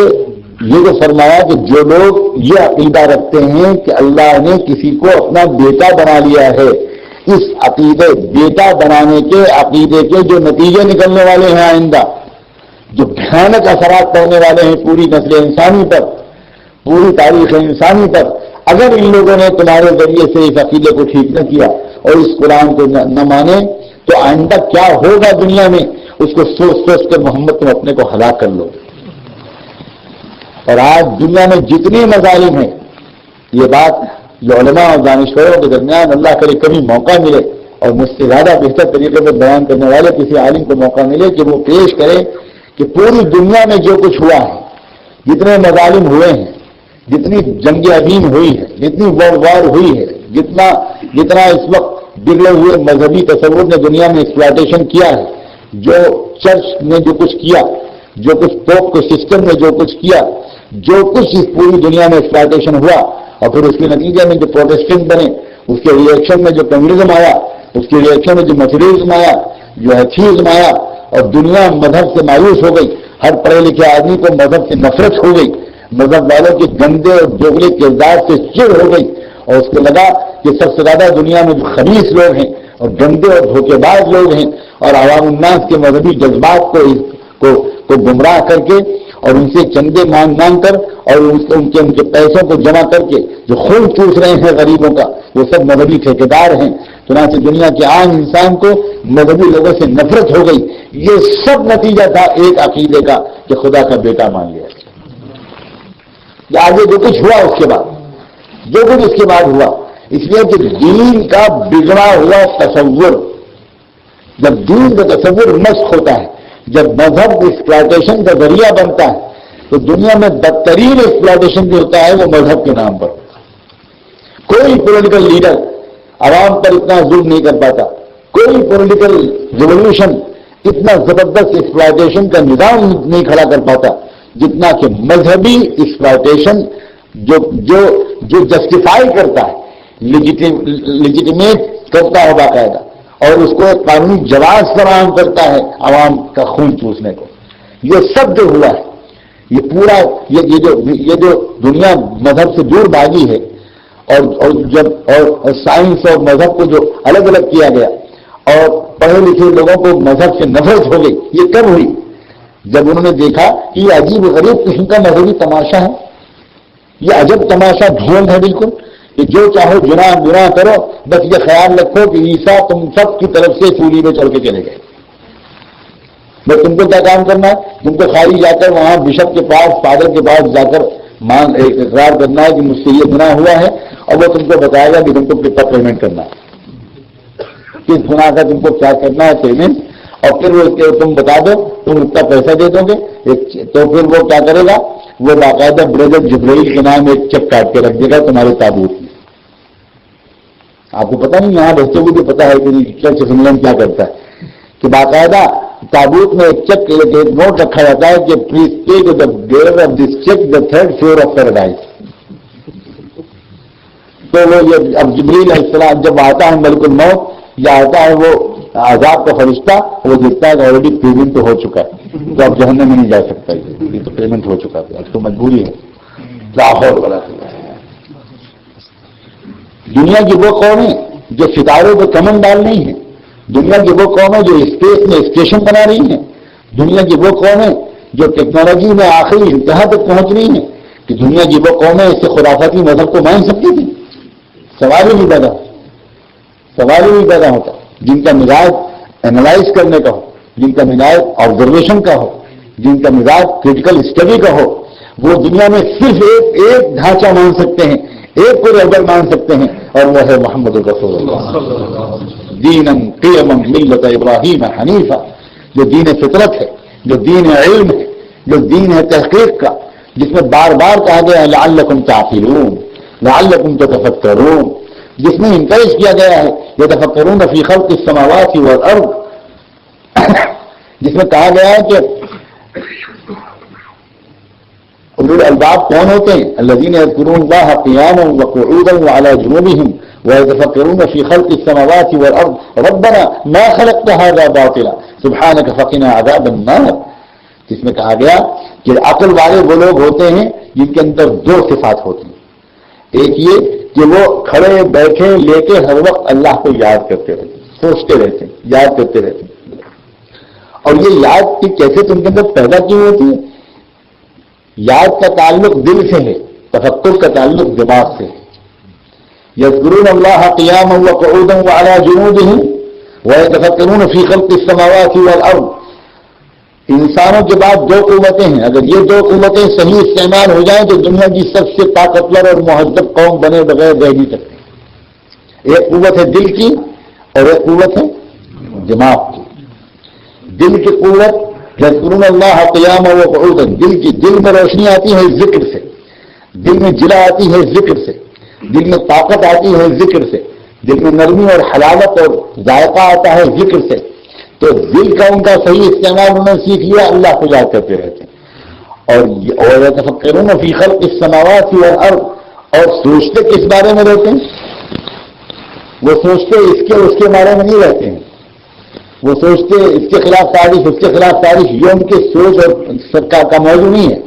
یہ تو فرمایا کہ جو لوگ یہ عقیدہ رکھتے ہیں کہ اللہ نے کسی کو اپنا بیٹا بنا لیا ہے، اس عقیدے بیٹا بنانے کے عقیدے کے جو نتیجے نکلنے والے ہیں آئندہ، جو بھیانک اثرات پڑنے والے ہیں پوری نسل انسانی پر، پوری تاریخ انسانی پر، اگر ان لوگوں نے تمہارے ذریعے سے اس عقیدے کو ٹھیک نہ کیا اور اس قرآن کو نہ مانے تو آئندہ کیا ہوگا دنیا میں، اس کو سوچ سوچ کر محمد تم اپنے کو ہلاک کر لو۔ اور آج دنیا میں جتنے مظالم ہیں، یہ بات جو علماء اور دانشوروں کے درمیان اللہ کرے کبھی موقع ملے اور مجھ سے زیادہ بہتر طریقے سے بیان کرنے والے کسی عالم کو موقع ملے کہ وہ پیش کرے کہ پوری دنیا میں جو کچھ ہوا ہے، جتنے مظالم ہوئے ہیں، جتنی جنگ عظیم ہوئی ہے، جتنی ورلڈ وار ہوئی ہے، جتنا اس وقت بگڑے ہوئے مذہبی تصور نے دنیا میں ایکسپلائٹیشن کیا ہے، جو چرچ نے جو کچھ کیا، جو کچھ پوپ کے سسٹم نے جو کچھ کیا، جو کچھ اس پوری دنیا میں ایکسپلائٹیشن ہوا، اور پھر اس کے نتیجے میں جو پروٹیسٹنٹ بنے، اس کے ریئیکشن میں جو کمیونزم آیا، اس کے ریئیکشن میں جو میٹیریلزم آیا، جو ایتھیزم آیا، اور دنیا مذہب سے مایوس ہو گئی، ہر پڑھے لکھے آدمی کو مذہب سے نفرت ہو گئی، مذہب والوں کے گندے اور دوگلے کردار سے چڑ ہو گئی، اور اس کو لگا کہ سب سے زیادہ دنیا میں جو خبیث لوگ ہیں اور گندے اور دھوکے باز لوگ ہیں، اور عوام الناس کے مذہبی جذبات کو گمراہ کر کے اور ان سے چندے مانگ کر اور ان کے پیسوں کو جمع کر کے جو خون چوس رہے ہیں غریبوں کا، وہ سب مذہبی ٹھیکیدار ہیں۔ چنانچہ دنیا کے عام انسان کو مذہبی لوگوں سے نفرت ہو گئی۔ یہ سب نتیجہ تھا ایک عقیدے کا کہ خدا کا بیٹا مان لیا۔ آگے جو کچھ ہوا اس کے بعد، جو کچھ اس کے بعد ہوا، اس لیے کہ دین کا بگڑا ہوا تصور، جب دین کا تصور نسخ ہوتا ہے، جب مذہب ایکسپلائٹیشن کا ذریعہ بنتا ہے، تو دنیا میں بدترین ایکسپلائٹیشن جو ہوتا ہے وہ مذہب کے نام پر۔ کوئی پولیٹیکل لیڈر عوام پر اتنا ظلم نہیں کر پاتا، کوئی پولیٹیکل ریولوشن اتنا زبردست ایکسپلائٹیشن کا نظام نہیں کھڑا کر پاتا جتنا کہ مذہبی ایکسپلائٹیشن جو جسٹیفائی کرتا ہے، لیجیٹیمیٹ کرتا ہے باقاعدہ، اور اس کو ایک قانونی جواز فراہم کرتا ہے عوام کا خون چوسنے کو۔ یہ سب جو ہوا ہے، یہ پورا یہ جو دنیا مذہب سے دور بھاگی ہے، اور سائنس اور مذہب کو جو الگ الگ کیا گیا اور پڑھے لکھے لوگوں کو مذہب سے نفرت ہو گئی، یہ کب ہوئی؟ جب انہوں نے دیکھا کہ یہ عجیب غریب قسم کا مذہبی تماشا ہے، یہ عجب تماشا ڈھونڈ ہے بالکل، کہ جو چاہو گناہ کرو، بس یہ خیال رکھو کہ عیسیٰ تم سب کی طرف سے سولی میں چڑھ کے چلے گئے۔ بس تم کو کیا کام کرنا ہے؟ تم کو خالی جا کر وہاں بشپ کے پاس، فادر کے پاس جا کر اقرار کرنا ہے کہ مجھ سے یہ گناہ ہوا ہے، اور وہ تم کو بتائے گا کہ تم کو کتنا پیمنٹ کرنا ہے، کس گناہ کا تم کو کیا کرنا ہے پیمنٹ، اور پھر وہ تم بتا دو تم اتنا پیسہ دے دو گے، تو پھر وہ کیا کرے گا؟ وہ باقاعدہ بردر جبرائیل کے نام ایک چیک کاٹ کے رکھ دے گا تمہارے تابوت میں۔ آپ کو پتا نہیں، یہاں بچوں کو بھی پتا ہے کہ چرچ آف انگلینڈ کیا کرتا ہے کہ باقاعدہ تابوت میں ایک چیک ایک نوٹ رکھا جاتا ہے کہ please pay to the bearer of this cheque the 3rd floor of Paradise. تو وہ یہ اب جبریل علیہ السلام جب آتا ہے ملک الموت یا آتا ہے وہ عذاب کا فرشتہ، وہ دیکھتا ہے کہ آلریڈی پیمنٹ تو ہو چکا ہے، تو اب جہنم میں نہیں جا سکتا، یہ تو پیمنٹ ہو چکا ہے، اب تو مجبوری ہے۔ لاہور والا دنیا کی وہ قومیں جو ستاروں پہ کمن ڈال رہی ہیں، دنیا کی وہ قومیں جو اسپیس میں اسٹیشن بنا رہی ہیں، دنیا کی وہ قومیں جو ٹیکنالوجی میں آخری انتہا تک پہنچ رہی ہیں، کہ دنیا کی وہ قومیں اس سے خرافاتی مذہب کو مان سکتی تھی؟ سوال ہی نہیں پیدا ہوتا۔ جن کا مزاج اینالائز کرنے کا ہو، جن کا مزاج آبزرویشن کا ہو، جن کا مزاج کریٹیکل اسٹڈی کا ہو، وہ دنیا میں صرف ایک ڈھانچہ مان سکتے ہیں، ایک کو رہبر مان سکتے ہیں، اور وہ ہے محمد رسول اللہ۔ دینًا قیما ملت ابراہیم حنیفا، جو دین فطرت ہے، جو دین علم ہے، جو دین ہے تحقیق کا، جس میں بار بار کہا گیا ہے لعلکم تعقلون، لعلکم تتفکرون، جس میں انکریج کیا گیا ہے یتفکرون فی خلق السماوات والارض، جس میں کہا گیا ہے کہ اولو الالباب کون ہوتے ہیں؟ الذین یذکرون اللہ قیاما وقعودا وعلی جنوبہم ویتفکرون فی خلق السماوات والارض ربنا ما خلقت ھذا باطلا سبحانک فقنا عذاب النار، جس میں کہا گیا کہ عقل والے وہ لوگ ہوتے ہیں جن کے اندر دو صفات ہوتی ہیں. ایک یہ کہ وہ کھڑے بیٹھے لیٹے ہر وقت اللہ کو یاد کرتے رہتے ہیں, سوچتے رہتے ہیں, یاد کرتے رہتے ہیں. اور یہ یاد کی کیسے تم کے اندر پیدا کی ہوتی ہے؟ یاد کا تعلق دل سے ہے, تفکر کا تعلق دماغ سے ہے. یذکرون اللہ قیاما وقعودا وعلی جنوبہم ویتفکرون فی خلق السماوات والارض. انسانوں کے بعد دو قوتیں ہیں, اگر یہ دو قوتیں صحیح استعمال ہو جائیں تو دنیا کی سب سے طاقتور اور مہذب قوم بنے بغیر رہ نہیں سکتے. ایک قوت ہے دل کی اور ایک قوت ہے دماغ کی. دل کی قوت یذکرون اللہ قیاما وقعودا, دل میں روشنی آتی ہے ذکر سے, دل میں جلا آتی ہے ذکر سے, دل میں طاقت آتی ہے ذکر سے, دل میں نرمی اور حلاوت اور ذائقہ آتا ہے ذکر سے. تو دل کا ان کا صحیح استعمال انہوں نے سیکھ لیا, اللہ کو یاد کرتے رہتے ہیں. اور یتفکرون فی خلق السماوات والارض, اور سوچتے کس بارے میں رہتے ہیں؟ وہ سوچتے اس کے بارے میں نہیں رہتے ہیں. وہ سوچتے اس کے خلاف تعریف, اس کے خلاف تعریف, یہ ان کی سوچ اور سب کا موضوع نہیں ہے.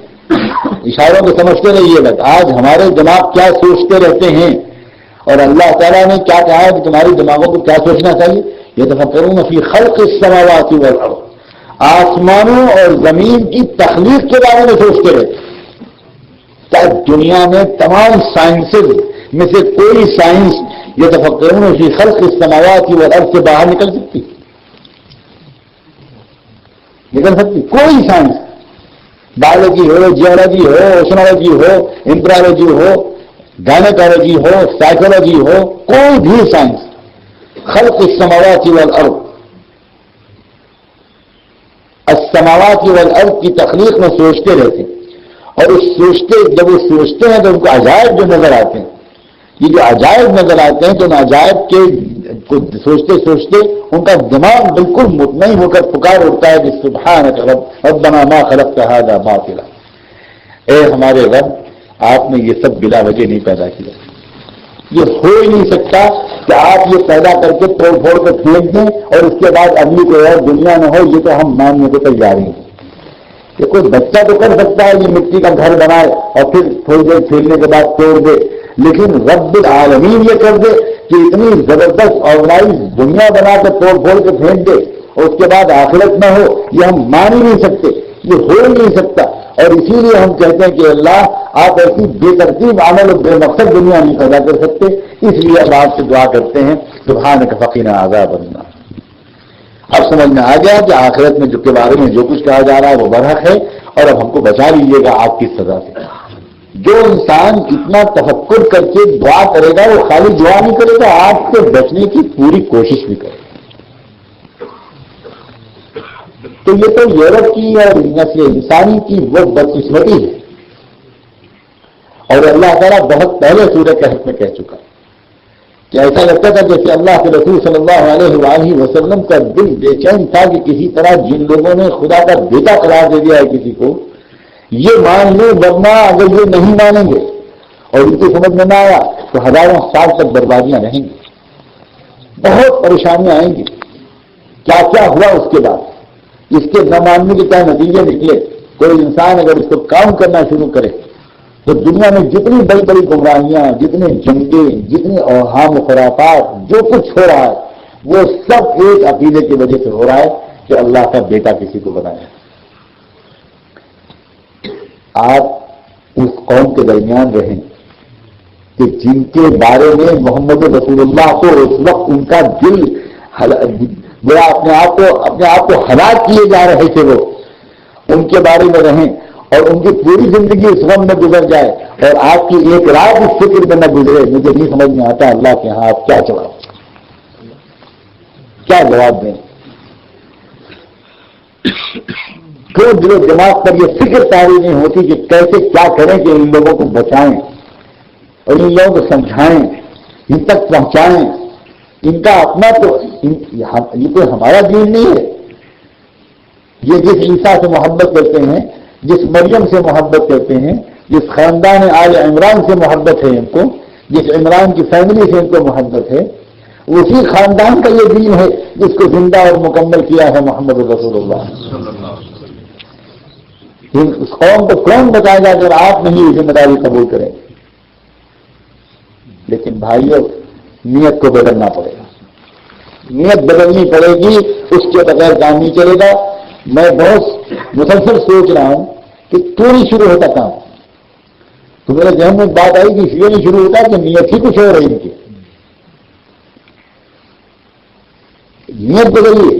اشاروں کو سمجھتے رہیے بس. آج ہمارے دماغ کیا سوچتے رہتے ہیں اور اللہ تعالیٰ نے کیا کہا ہے کہ تمہاری دماغوں کو کیا سوچنا چاہیے. یتفکرون فی خلق السماوات والارض, آسمانوں اور زمین کی تخلیق کے بارے میں سوچتے رہتے. کیا دنیا میں تمام سائنسز میں سے کوئی سائنس یتفکرون فی خلق السماوات والارض سے باہر نکل سکتی؟ کوئی سائنس, بایولوجی ہو, جیولوجی ہو, اوشنولوجی ہو, انٹرالوجی ہو, گائنیکالوجی ہو, سائیکولوجی ہو, کوئی بھی سائنس خلق السماوات والارض, السماوات والارض کی تخلیق میں سوچتے رہتے ہیں. اور جب وہ سوچتے ہیں تو ان کو عجائب جو نظر آتے ہیں, یہ جو عجائب نظر آتے ہیں تو ان عجائب کے کو سوچتے سوچتے ان کا دماغ بالکل مطمئن ہو کر پکار اٹھتا ہے کہ سبحانک ربنا ما خلقت هذا باطلا, اے ہمارے رب, آپ نے یہ سب بلا وجہ نہیں پیدا کیا. یہ ہو ہی نہیں سکتا کہ آپ یہ پیدا کر کے توڑ پھوڑ کر پھینک دیں اور اس کے بعد اگلی کوئی اور دنیا نہ ہو. یہ تو ہم ماننے کو تیار ہیں. کہ کوئی بچہ تو کر سکتا ہے یہ مٹی کا گھر بنائے اور پھر تھوڑی دیر کھیلنے کے بعد توڑ دے, لیکن رب العالمین یہ کر دے کہ اتنی زبردست آرگنائز دنیا بنا کر توڑ پھوڑ کے پھینک دے اور اس کے بعد آخرت نہ ہو, یہ ہم مان ہی نہیں سکتے, یہ ہو ہی نہیں سکتا. اور اسی لیے ہم کہتے ہیں کہ اللہ آپ ایسی بے ترتیب عمل اور بے مقصد دنیا نہیں پیدا کر سکتے. اس لیے اب آپ سے دعا کرتے ہیں سبحانک فقنا عذاب النار. اب سمجھ میں آ گیا کہ آخرت میں جو کے بارے میں جو کچھ کہا جا رہا ہے وہ برحق ہے, اور اب ہم کو بچا لیجیے گا آپ کی سزا سے. جو انسان اتنا تفکر کر کے دعا کرے گا وہ خالی دعا نہیں کرے گا, آپ سے بچنے کی پوری کوشش بھی کرے گا. تو یہ تو یورپ کی اور نسل انسانی کی وہ بدقسمتی ہے. اور اللہ تعالیٰ بہت پہلے سورہ کہف میں کہہ چکا کہ ایسا لگتا تھا جیسے اللہ کے رسول صلی اللہ علیہ وآلہ وسلم کا دل بے چین تھا کہ کسی طرح جن لوگوں نے خدا کا بیٹا قرار دے دیا ہے کسی کو, یہ مان لیں, ورنہ اگر یہ نہیں مانیں گے اور ان کی سمجھ میں نہ آیا تو ہزاروں سال تک بربادیاں رہیں گی, بہت پریشانیاں آئیں گی. کیا کیا ہوا اس کے بعد, اس کے نہ ماننے کے کیا نتیجے نکلے. کوئی انسان اگر اس کو کام کرنا شروع کرے تو دنیا میں جتنی بڑی بڑی گمراہیاں, جتنے جنگیں, جتنے اوہام و خرافات, جو کچھ ہو رہا ہے وہ سب ایک عقیدے کی وجہ سے ہو رہا ہے کہ اللہ کا بیٹا کسی کو بنایا. آپ اس قوم کے درمیان رہیں کہ جن کے بارے میں محمد رسول اللہ کو اس وقت ان کا دل وہ اپنے آپ کو ہلاک کیے جا رہے تھے, وہ ان کے بارے میں رہیں اور ان کی پوری زندگی اس غم میں گزر جائے اور آپ کی ایک رات اس فکر میں نہ گزرے. مجھے نہیں سمجھ میں آتا اللہ کے ہاں آپ کیا جواب دیں. کیوں دل و دماغ پر یہ فکر تاری نہیں ہوتی کہ کیسے کیا کریں کہ ان لوگوں کو بچائیں اور ان لوگوں کو سمجھائیں, ان تک پہنچائیں. ان کا اپنا تو یہ کوئی ہمارا دین نہیں ہے. یہ جس عیسیٰ سے محبت کرتے ہیں, جس مریم سے محبت کرتے ہیں, جس خاندان آل عمران سے محبت ہے ان کو, جس عمران کی فیملی سے ان کو محبت ہے, اسی خاندان کا یہ دین ہے جس کو زندہ اور مکمل کیا ہے محمد رسول اللہ. اس قوم کو کون بتائے گا اگر آپ نہیں ذمہ داری قبول کریں؟ لیکن بھائیوں، نیت کو بدلنا پڑے گا، نیت بدلنی پڑے گی، اس کے بغیر کام نہیں چلے گا۔ میں بہت مسلسل سوچ رہا ہوں کہ کیوں نہیں شروع ہوتا کام، تو میرے ذہن میں بات آئی کہ اس لیے نہیں شروع ہوتا کہ نیت ہی کچھ ہو رہی ان کی۔ نیت بدلیے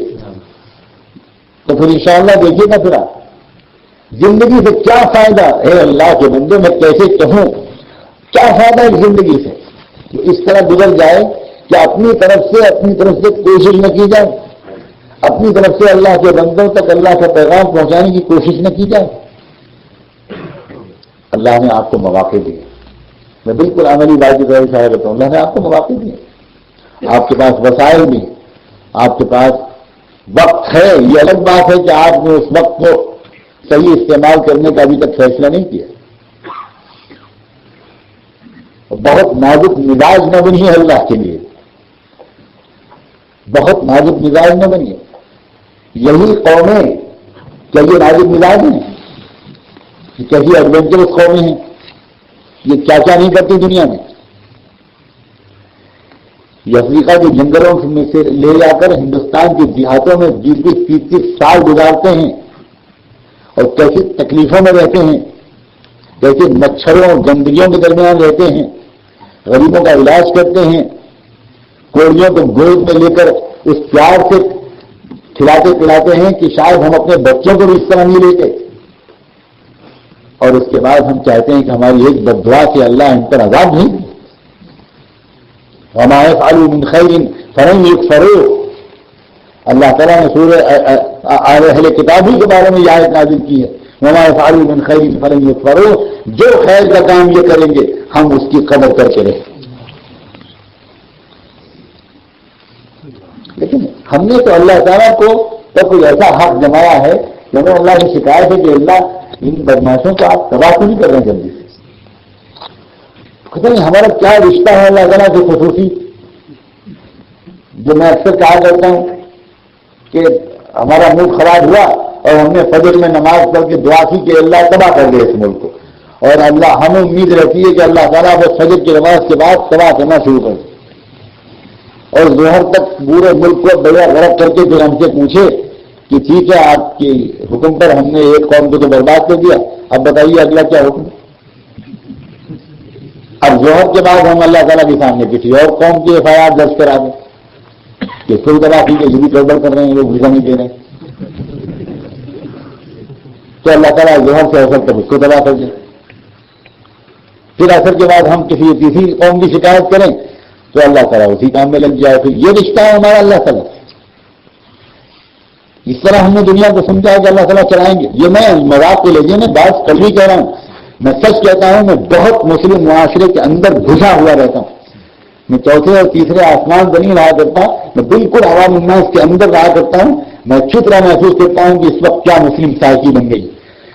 تو پھر انشاءاللہ دیکھیے گا پھر آپ زندگی سے کیا فائدہ ہے۔ اللہ کے بندے میں کیسے کہوں کیا فائدہ ہے زندگی سے، تو اس طرح گزر جائے کہ اپنی طرف سے کوشش نہ کی جائے، اپنی طرف سے اللہ کے بندوں تک اللہ کا پیغام پہنچانے کی کوشش نہ کی جائے۔ اللہ نے آپ کو مواقع دیے، میں بالکل عملی بات کی طرح اشارہ کرتا ہوں، اللہ نے آپ کو مواقع دیے، آپ کے پاس وسائل بھی، آپ کے پاس وقت ہے۔ یہ الگ بات ہے کہ آپ نے اس وقت کو صحیح استعمال کرنے کا ابھی تک فیصلہ نہیں کیا۔ بہت نازک مزاج نہ بنیے اللہ کے لیے، بہت نازک مزاج نہ بنیے۔ یہی قومیں کیا یہ نازک مزاج ہیں؟ کیسی ایڈونچرس قومیں ہیں؟ یہ کیا کیا نہیں کرتی دنیا میں؟ یہ افریقہ کے جنگلوں میں سے لے جا کر ہندوستان کے دیہاتوں میں 20-30 سال گزارتے ہیں اور کیسی تکلیفوں میں رہتے ہیں، کیسے مچھروں اور گندگیوں کے درمیان رہتے ہیں، غریبوں کا علاج کرتے ہیں، کوڑیوں کو گود میں لے کر اس پیار سے کھلاتے پلاتے ہیں کہ شاید ہم اپنے بچوں کو بھی اس طرح نہیں لیتے، اور اس کے بعد ہم چاہتے ہیں کہ ہماری ایک بددعا سے اللہ ان پر عذاب نہیں دے۔ وما يفعلوا من خير فلن يكفروا، اللہ تعالیٰ نے سورہ اہل کتابی کے بارے میں یہ آیت نازل کی ہے، وما يفعلوا من خير فلن يكفروا، جو خیر کا کام یہ کریں گے ہم اس کی قدر کر کے رہیں۔ لیکن ہم نے تو اللہ تعالیٰ کو تو کوئی ایسا حق جمایا ہے کہ ہمیں اللہ کی شکایت ہے کہ اللہ ان بدماشوں کو آپ تباہ کیوں نہیں کر رہے ہیں جلدی سے؟ پتہ نہیں ہمارا کیا رشتہ ہے اللہ تعالیٰ سے خصوصی، جو میں اکثر کہا کرتا ہوں کہ ہمارا ملک خراب ہوا اور ہم نے فجر میں نماز پڑھ کے دعا کی کہ اللہ تباہ کر دے اس ملک کو، اور اللہ ہمیں امید رہتی ہے کہ اللہ تعالیٰ بس فجر کی نماز کے بعد تباہ کرنا شروع کر دے، اور ظہر تک پورے ملک کو بڑا غرق کر کے پھر ہم سے پوچھے کہ ٹھیک ہے آپ کے حکم پر ہم نے ایک قوم کو تو برباد کر دیا، اب بتائیے اگلا کیا حکم۔ اب ظہر کے بعد ہم اللہ تعالیٰ کے سامنے کسی اور قوم کی FIR درج کرا دیں کہ کوئی تباہ کی یہ بھی گڑبڑ کر رہے ہیں، لوگ ویزا نہیں دے رہے ہیں، تو اللہ تعالیٰ ظہر سے اثر تک اس کو تباہ کر دیں، پھر اثر کے بعد ہم کسی تیسری قوم کی شکایت کریں تو اللہ تعالیٰ اسی کام میں لگ جائے۔ پھر یہ رشتہ ہے ہمارا اللہ تعالیٰ سے۔ اس طرح ہم نے دنیا کو سمجھا ہے کہ اللہ تعالیٰ چلائیں گے۔ یہ میں مذاق کے لیے میں بات کل بھی کہہ رہا ہوں، میں سچ کہتا ہوں، میں بہت مسلم معاشرے کے اندر گھسا ہوا رہتا ہوں، میں چوتھے اور تیسرے آسمان پر نہیں رہا کرتا، میں بالکل عوام الناس کے اندر رہا کرتا ہوں۔ میں اچھی طرح محسوس کرتا ہوں کہ اس وقت کیا مسلم سائیکی بن گئی،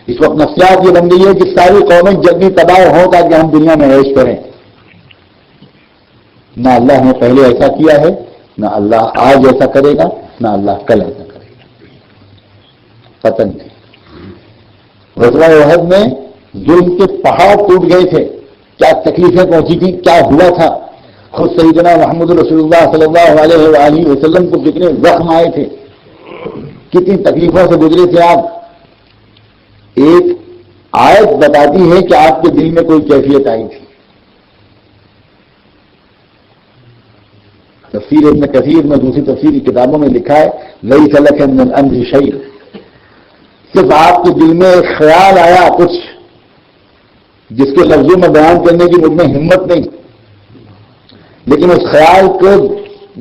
اس وقت نفسیات یہ بن گئی ہے کہ ساری قومیں جلدی تباہ ہوں تاکہ ہم دنیا میں عیش کریں۔ نہ اللہ نے پہلے ایسا کیا ہے، نہ اللہ آج ایسا کرے گا، نہ اللہ کل ایسا کرے گا، پتہ نہیں۔ غزوہ احد میں ظلم کے پہاڑ ٹوٹ گئے تھے، کیا تکلیفیں پہنچی تھیں، کیا ہوا تھا، خود سیدنا محمد رسول اللہ صلی اللہ علیہ وآلہ وسلم کو کتنے زخم آئے تھے، کتنی تکلیفوں سے گزرے تھے آپ۔ ایک آیت بتاتی ہے کہ آپ کے دل میں کوئی کیفیت آئی تھی۔ تفسیر ابن کثیر میں دوسری تفسیری کتابوں میں لکھا ہے لیس لک من الامر شیء، صرف آپ کے دل میں ایک خیال آیا کچھ جس کے لفظوں میں بیان کرنے کی مجھ میں ہمت نہیں، لیکن اس خیال کو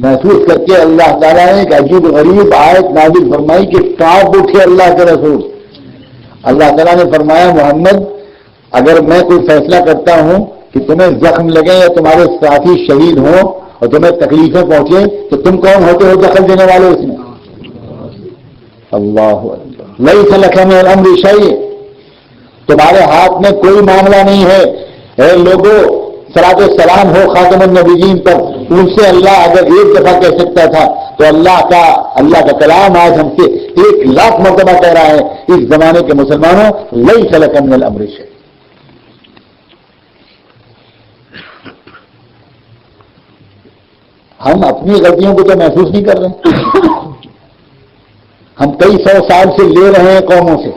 محسوس کر کے اللہ تعالیٰ نے ایک عجیب غریب آیت نازل فرمائی کہ کانپ اٹھے اللہ کے رسول۔ اللہ تعالیٰ نے فرمایا محمد اگر میں کوئی فیصلہ کرتا ہوں کہ تمہیں زخم لگے یا تمہارے ساتھی شہید ہوں اور تمہیں تکلیفیں پہنچے تو تم کون ہوتے ہو دخل دینے والے اس میں؟ اللہ اکبر، لیس لک من الامر شیء، تمہارے ہاتھ میں کوئی معاملہ نہیں ہے۔ اے لوگوں صلاۃ و سلام ہو خاتم النبیین پر، ان سے اللہ اگر ایک دفعہ کہہ سکتا تھا تو اللہ کا کلام آج ہم سے 1,00,000 مرتبہ کہہ رہا ہے، اس زمانے کے مسلمانوں لیس لک من الامر شیء۔ ہم اپنی غلطیوں کو تو محسوس نہیں کر رہے، ہم کئی 100 سال سے لے رہے ہیں قوموں سے،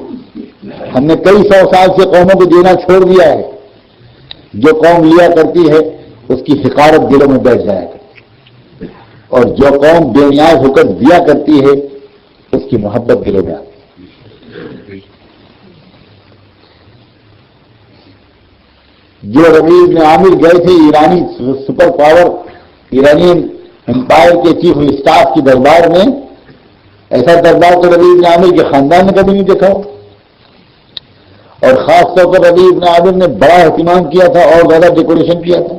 ہم نے کئی 100 سال سے قوموں کو دینا چھوڑ دیا ہے۔ جو قوم لیا کرتی ہے اس کی حقارت دلوں میں بیٹھ جایا کرتی ہے، اور جو قوم بے نیاز ہو کر دیا کرتی ہے اس کی محبت دلوں میں آتی ہے۔ جو ربیع بن عامر گئے تھے ایرانی سپر پاور ایرانین امپائر کے چیف آف اسٹاف کی دربار میں، ایسا دربار تو ربیع بن عامر کے خاندان نے کبھی نہیں دیکھا، اور خاص طور پر ربیع بن عامر نے بڑا اہتمام کیا تھا اور زیادہ ڈیکوریشن کیا تھا،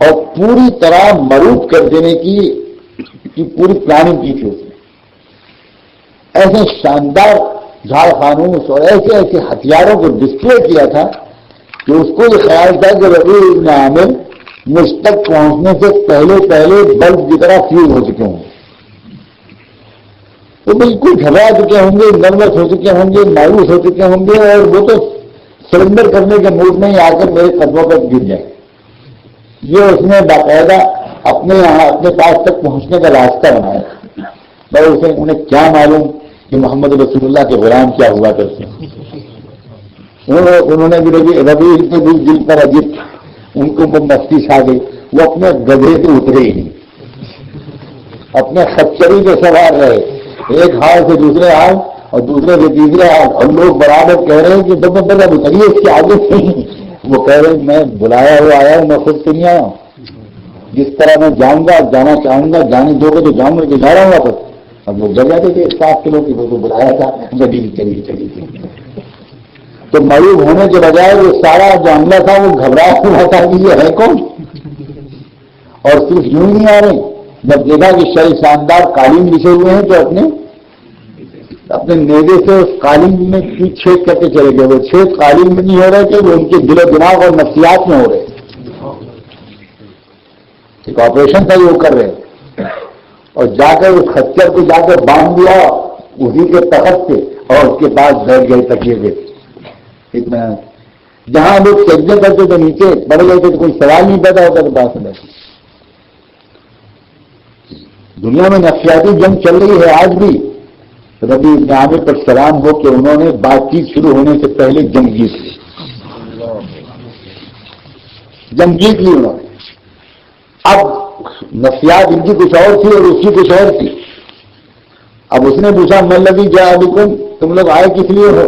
اور پوری طرح مروب کر دینے کی پوری پلاننگ کی تھی اس نے۔ ایسے شاندار جھاڑ خانوس اور ایسے ایسے ہتھیاروں کو ڈسپلے کیا تھا کہ اس کو یہ خیال تھا کہ ربیع بن عامر مجھ تک پہنچنے سے پہلے بلب کی طرح فیوز ہو چکے ہوں گے، تو بالکل گھبرا چکے ہوں گے، نروس ہو چکے ہوں گے، مایوس ہو چکے ہوں گے، اور وہ تو سرنڈر کرنے کے موڈ میں ہی آ کر میرے قدموں پر گر جائیں۔ یہ اس نے باقاعدہ اپنے پاس تک پہنچنے کا راستہ بنایا، پر انہیں کیا معلوم کہ محمد رسول اللہ کے غلام کیا ہوا کرتے ہیں۔ انہوں نے بھی ربیع کے دل پر عجیب ان کو مستی چھا گئی، وہ اپنے گدھے سے اترے ہی نہیں، اپنے خچری کے سوار رہے، ایک حال سے دوسرے حال اور دوسرے سے تیسرے حال، اور لوگ برابر کہہ رہے ہیں کہ تم پہلے اتریے اس کے آگے نہیں، وہ کہہ رہے ہیں میں بلایا ہوا آیا ہوں، میں خود سے نہیں آیا ہوں، جس طرح میں جاؤں گا جانا چاہوں گا، جانے دو گے تو جاؤں گا کہ جا رہا ہوں واپس۔ اب وہ جگہ تھے کہ 7 کلو کی وہ بلایا تھا، چلی تو معلوم ہونے کے بجائے وہ سارا جو عملہ تھا وہ گھبراہ ہوا تھا کہ یہ ہے کون، اور صرف یوں نہیں آ رہے، جب دیکھا کہ شاندار قالین بچھے ہوئے ہیں تو اپنے نیزے سے اس قالین میں چھید کرتے چلے گئے، وہ چھید قالین میں نہیں ہو رہے تھے، وہ ان کے دل و دماغ اور نفسیات میں ہو رہے، ایک آپریشن تھا وہ کر رہے، اور جا کر اس خچر کو جا کر باندھ دیا اسی کے تخت سے، اور اس کے بعد بیٹھ گئے تکیے پہ۔ اتنا جہاں لوگ سجدے کرتے تو نیچے پڑ گئے تھے تو کوئی سوال نہیں پیدا ہوتا تو پاس میں۔ دنیا میں نفسیاتی جنگ چل رہی ہے آج بھی۔ ربیع بن عامر پر سلام ہو کہ انہوں نے بات چیت شروع ہونے سے پہلے جنگ جیت لی، انہوں نے۔ اب نفسیات ان کی کچھ اور تھی اور اس کی کچھ اور تھی۔ اب اس نے پوچھا من الذی جاء بکم، تم لوگ آئے کس لیے ہو؟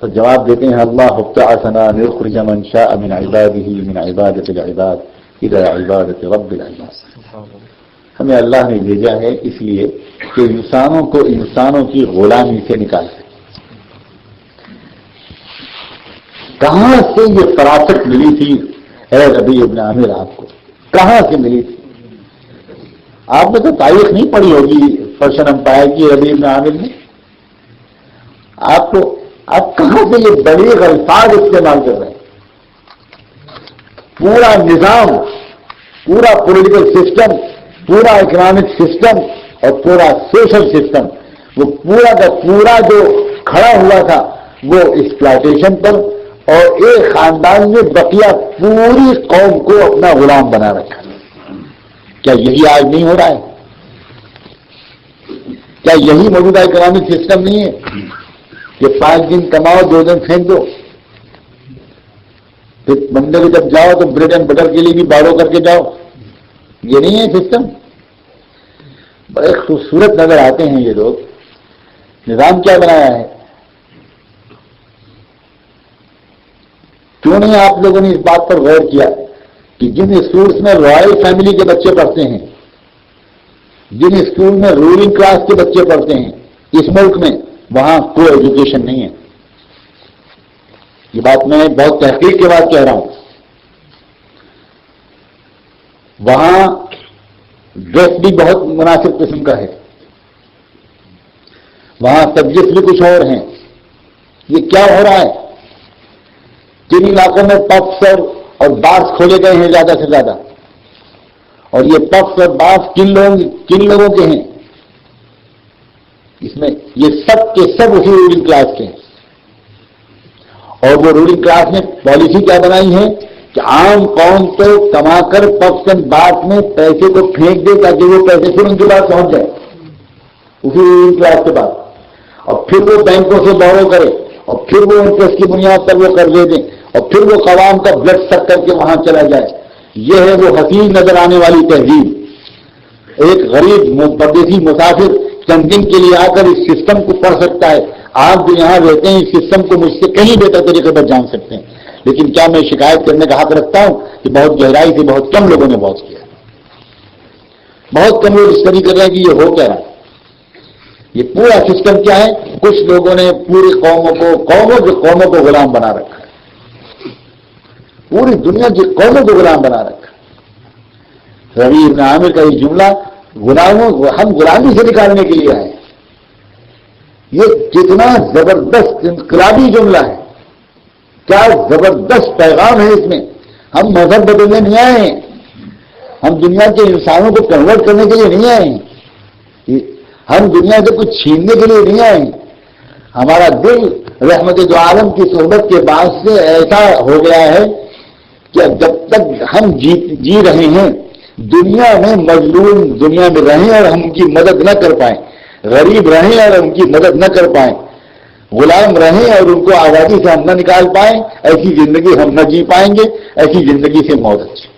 تو جواب دیتے ہیں اللہ ابتعثنا لنخرج من شاء من عباده من عبادة العباد الى عبادة رب العباد۔ ہمیں اللہ نے بھیجا ہے اس لیے کہ انسانوں کو انسانوں کی غلامی سے نکال سکے۔ کہاں سے یہ فراست ملی تھی اے ربیع بن عامر، آپ کو کہاں سے ملی تھی؟ آپ نے تو تاریخ نہیں پڑھی ہوگی فرشن امپائر کی ربیع بن عامر نے، آپ کہاں سے یہ بڑے الفاظ استعمال کر رہے ہیں؟ پورا نظام، پورا پولیٹیکل سسٹم، پورا اکنامک سسٹم اور پورا سوشل سسٹم، وہ پورا کا پورا جو کھڑا ہوا تھا وہ ایکسپلائٹیشن پر، اور ایک خاندان نے بقیہ پوری قوم کو اپنا غلام بنا رکھا۔ کیا یہی آج نہیں ہو رہا ہے؟ کیا یہی موجودہ اکنامک سسٹم نہیں ہے کہ 5 دن کماؤ 2 دن پھینک دو؟ پھر بندے کو جب جاؤ تو بریڈ اینڈ بٹر کے لیے بھی بارو کر کے جاؤ، یہ نہیں ہے سسٹم؟ بڑے خوبصورت نظر آتے ہیں یہ لوگ، نظام کیا بنایا ہے؟ کیوں نہیں آپ لوگوں نے اس بات پر غور کیا کہ جن اسکولس میں رائل فیملی کے بچے پڑھتے ہیں، جن اسکول میں رولنگ کلاس کے بچے پڑھتے ہیں اس ملک میں، وہاں کوئی ایجوکیشن نہیں ہے؟ یہ بات میں بہت تحقیق کے بعد کہہ رہا ہوں۔ وہاں ڈریس بھی بہت مناسب قسم کا ہے، وہاں سبجیکٹ بھی کچھ اور ہیں۔ یہ کیا ہو رہا ہے؟ جن علاقوں میں پبس اور بارس کھولے گئے ہیں زیادہ سے زیادہ. اور یہ پفس اور بارس کن لوگوں کے ہیں؟ اس میں یہ سب کے سب اسی رولنگ کلاس کے ہیں. اور وہ رولنگ کلاس نے پالیسی کیا بنائی ہے کہ عام قوم تو کما کر پفس اینڈ بارس میں پیسے کو پھینک دے تاکہ وہ پیسے پھر ان کے پاس پہنچ جائے اسی رولنگ کلاس کے بعد. اور پھر وہ بینکوں سے بورو کرے اور پھر وہ انٹرسٹ کی بنیاد پر وہ قرضے دیں اور پھر وہ عوام کا بلڈ سک کر کے وہاں چلا جائے. یہ ہے وہ حسین نظر آنے والی تہذیب. ایک غریب پردیسی مسافر چند دن کے لیے آ کر اس سسٹم کو پڑھ سکتا ہے. آپ جو یہاں رہتے ہیں اس سسٹم کو مجھ سے کہیں بہتر طریقے پر جان سکتے ہیں. لیکن کیا میں شکایت کرنے کا حق رکھتا ہوں کہ بہت گہرائی سے بہت کم لوگوں نے بہت کیا. بہت کم لوگ اسٹڈی کر رہے ہیں کہ یہ ہو کیا رہا ہے. یہ پورا سسٹم کیا ہے؟ کچھ لوگوں نے پوری قوموں کو غلام بنا رکھا ہے. پوری دنیا کی قوموں کو غلام بنا رکھا ہے. ربیع بن عامر کا یہ جملہ ہم غلامی سے نکالنے کے لیے آئے. یہ کتنا زبردست انقلابی جملہ ہے. کیا زبردست پیغام ہے اس میں. ہم مذہب بدلنے نہیں آئے ہیں. ہم دنیا کے انسانوں کو کنورٹ کرنے کے لیے نہیں آئے ہیں. ہم دنیا سے کچھ چھیننے کے لیے نہیں آئے ہیں. ہمارا دل رحمت دو عالم کی صحبت کے بعد سے ایسا ہو گیا ہے کہ جب تک ہم جی رہے ہیں دنیا میں مظلوم دنیا میں رہیں اور ہم ان کی مدد نہ کر پائیں, غریب رہیں اور ان کی مدد نہ کر پائیں, غلام رہیں اور ان کو آزادی سے ہم نہ نکال پائیں, ایسی زندگی ہم نہ جی پائیں گے. ایسی زندگی سے موت اچھی.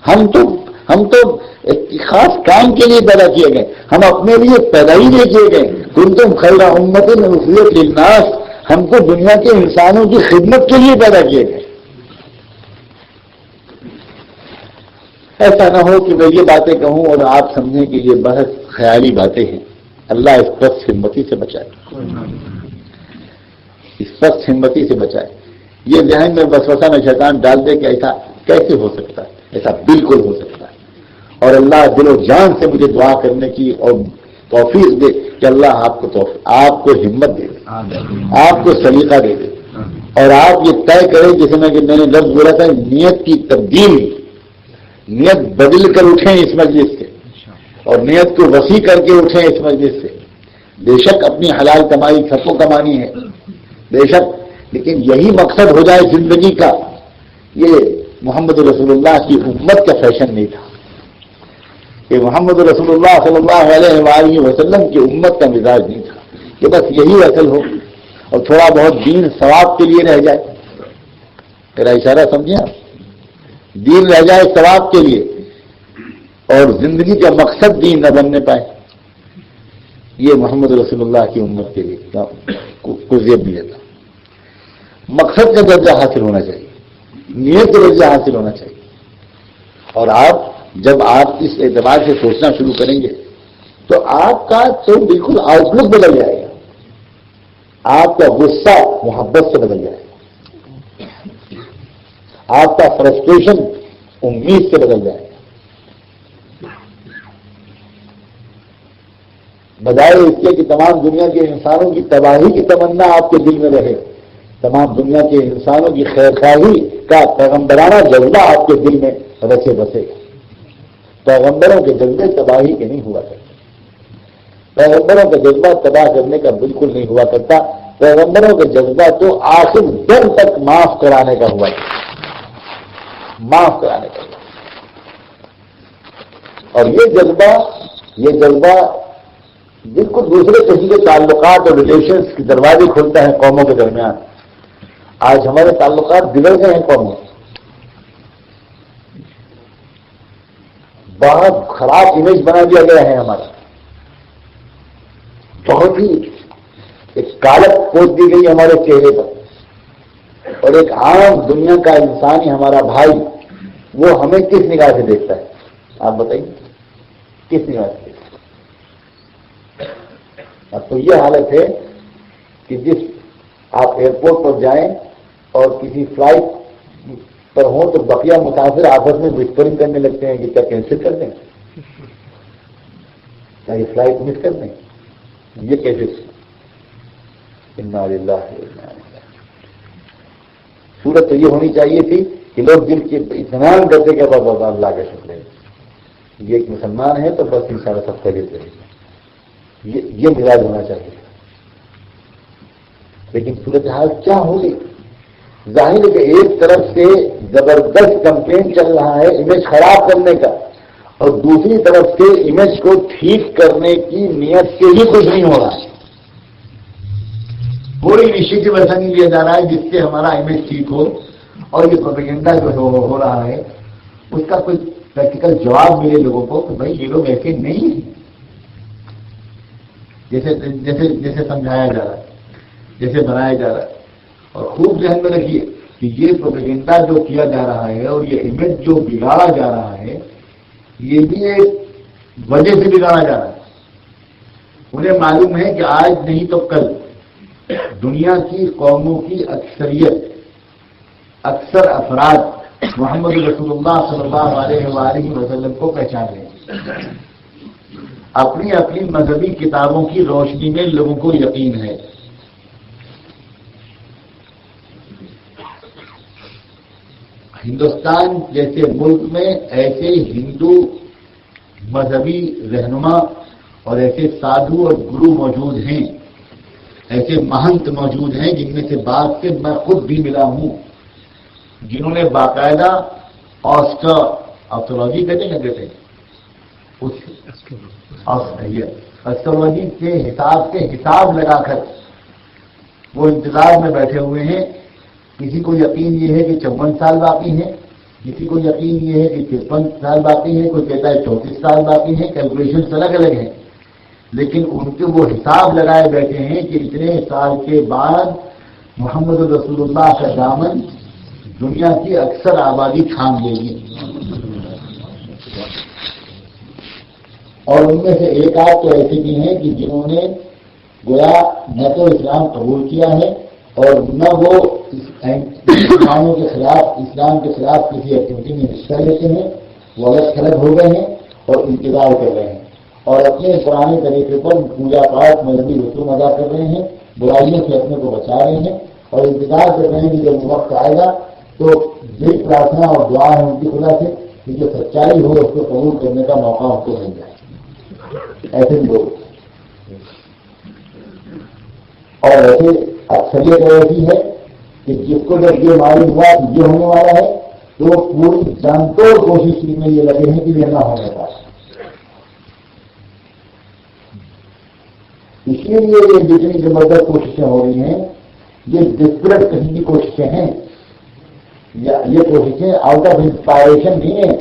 ہم تو ایک خاص کام کے لیے پیدا کیے گئے. ہم اپنے لیے پیدا ہی نہیں کیے گئے. کنتم خیر امت اخرجت للناس. ہم کو دنیا کے انسانوں کی خدمت کے لیے پیدا کیے گئے. ایسا نہ ہو کہ میں یہ باتیں کہوں اور آپ سمجھیں کہ یہ بہت خیالی باتیں ہیں. اللہ اس پست ہمتی سے بچائے, اس پست ہمتی سے بچائے. یہ ذہن میں وسوسہ میں شیطان ڈال دے کہ ایسا کیسے ہو سکتا ہے. ایسا بالکل ہو سکتا ہے. اور اللہ دل و جان سے مجھے دعا کرنے کی اور توفیق دے کہ اللہ آپ کو ہمت دے دے, آپ کو سلیقہ دے دے, اور آپ یہ طے کریں جیسے میں نے لفظ بولا تھا نیت کی تبدیلی. نیت بدل کر اٹھیں اس مجلس سے اور نیت کو وسیع کر کے اٹھیں اس مجلس سے. بے شک اپنی حلال کمائی سب کو کمانی ہے بے شک, لیکن یہی مقصد ہو جائے زندگی کا. یہ محمد رسول اللہ کی امت کا فیشن نہیں تھا. کہ محمد رسول اللہ صلی اللہ علیہ وآلہ وسلم کی امت کا مزاج نہیں تھا کہ بس یہی اصل ہو اور تھوڑا بہت دین ثواب کے لیے رہ جائے. میرا اشارہ سمجھیں آپ, دین رہ جائے ثواب کے لیے اور زندگی کا مقصد دین نہ بننے پائے. یہ محمد رسول اللہ کی امت کے لیے کچھ بھی تھا. مقصد کا درجہ حاصل ہونا چاہیے, نیت کا درجہ حاصل ہونا چاہیے. اور جب آپ اس اعتبار سے سوچنا شروع کریں گے تو آپ کا تو بالکل آؤٹ لک بدل جائے گا. آپ کا غصہ محبت سے بدل جائے گا. آپ کا فرسٹریشن امید سے بدل جائے گا. بجائے اس کے کہ تمام دنیا کے انسانوں کی تباہی کی تمنا آپ کے دل میں رہے, تمام دنیا کے انسانوں کی خیر خواہی کا پیغمبرانہ جذبہ آپ کے دل میں رچے بسے گا. پیغمبروں کے جذبے تباہی کے نہیں ہوا کرتے. پیغمبروں کا جذبہ تباہ کرنے کا بالکل نہیں ہوا کرتا. پیغمبروں کا جذبہ تو آخر دم تک معاف کرانے کا ہوا ہے, معاف کرانے کا. اور یہ جذبہ بالکل دوسرے قسم کے تعلقات اور ریلیشنز کے دروازے کھولتا ہے قوموں کے درمیان. آج ہمارے تعلقات بگڑ گئے ہیں قوموں, بہت خراب امیج بنا دیا گیا ہے ہمارا. بہت ہی ایک کالک پوچھ دی گئی ہمارے چہرے پر, اور ایک عام دنیا کا انسان ہی ہمارا بھائی وہ ہمیں کس نگاہ سے دیکھتا ہے آپ بتائیے, کس نگاہ سے دیکھتا ہے. اب تو یہ حالت ہے کہ جس آپ ایئرپورٹ پر جائیں اور کسی فلائٹ پر ہوں تو بقیہ مسافر آپس میں وسپرنگ کرنے لگتے ہیں کہ کیا کینسل کر دیں, کیا یہ فلائٹ مس کر دیں. یہ کیسے انا للہ. صورت تو یہ ہونی چاہیے تھی کہ لوگ دل کے اطمینان کرتے کہ بابا اللہ کا شکر ہے یہ ایک مسلمان ہے تو بس انشاءاللہ سب خیریت رہے گی، یہ مزاج ہونا چاہیے. لیکن صورتحال کیا ہوگی؟ ظاہر ہے کہ ایک طرف سے زبردست کمپین چل رہا ہے امیج خراب کرنے کا، اور دوسری طرف سے امیج کو ٹھیک کرنے کی نیت سے ہی کچھ نہیں ہو رہا ہے. کوئی انیشیٹو ایسا نہیں لیا جا رہا ہے جس سے ہمارا امیج ٹھیک ہو، اور یہ پروپیگنڈا جو ہو رہا ہے اس کا کوئی پریکٹیکل جواب ملے لوگوں کو کہ بھائی یہ لوگ ایسے نہیں ہیں جیسے سمجھایا جا رہا ہے، جیسے بنایا جا رہا ہے. اور خوب ذہن میں رکھیے کہ یہ پروپیگنڈا جو کیا جا رہا ہے اور یہ امیج جو بگاڑا جا رہا ہے یہ بھی ایک وجہ سے بگاڑا جا رہا ہے. انہیں معلوم ہے کہ آج نہیں تو کل دنیا کی قوموں کی اکثر افراد محمد رسول اللہ صلی اللہ علیہ وآلہ وسلم کو پہچان رہے ہیں. اپنی اپنی مذہبی کتابوں کی روشنی میں لوگوں کو یقین ہے. ہندوستان جیسے ملک میں ایسے ہندو مذہبی رہنما اور ایسے سادھو اور گرو موجود ہیں، ایسے مہنت موجود ہیں جن میں سے بعض سے میں خود بھی ملا ہوں، جنہوں نے باقاعدہ آسٹرولوجی کہتے ہیں ایسٹرولوجی کے حساب لگا کر وہ انتظار میں بیٹھے ہوئے ہیں. کسی کو یقین یہ ہے کہ 54 سال باقی ہیں، کسی کو یقین یہ ہے کہ 53 سال باقی ہیں، کوئی کہتا ہے 34 سال باقی ہیں. کیلکولیشن الگ الگ ہیں، لیکن ان کے وہ حساب لگائے بیٹھے ہیں کہ اتنے سال کے بعد محمد رسول اللہ کا دامن دنیا کی اکثر آبادی تھام لے گی. اور ان میں سے ایک آدھ تو ایسے بھی ہیں کہ جنہوں نے گویا نہ تو اسلام قبول کیا ہے اور نہ وہ اسلام کے خلاف کسی ایکٹیویٹی میں حصہ لیتے ہیں. وہ الگ تھلگ ہو گئے ہیں اور انتظار کر رہے ہیں اور اپنے پرانے طریقے پر پوجا پاٹ مذہبی رسوم ادا کر رہے ہیں، برائیوں سے اپنے کو بچا رہے ہیں اور انتظار کر رہے ہیں کہ جب وقت آئے گا تو یہ پرارتھنا اور دعا ہے ان کی خدا سے کہ جو سچائی ہو اس کو قبول کرنے کا موقع ان کو مل جائے. ایسے لوگ اور ایسے اکثریت ایسی ہے کہ جس کو جب یہ معلوم ہوا کہ یہ ہونے والا ہے تو وہ پوری جان توڑ کوشش میں یہ لگے ہیں کہ یہ نہ ہونے پائے. اسی لیے یہ جتنی زبردست کوششیں ہو رہی ہیں یہ ڈسپریٹ قسم کی کوششیں ہیں، یا یہ کوششیں آؤٹ آف انسپائریشن نہیں ہیں،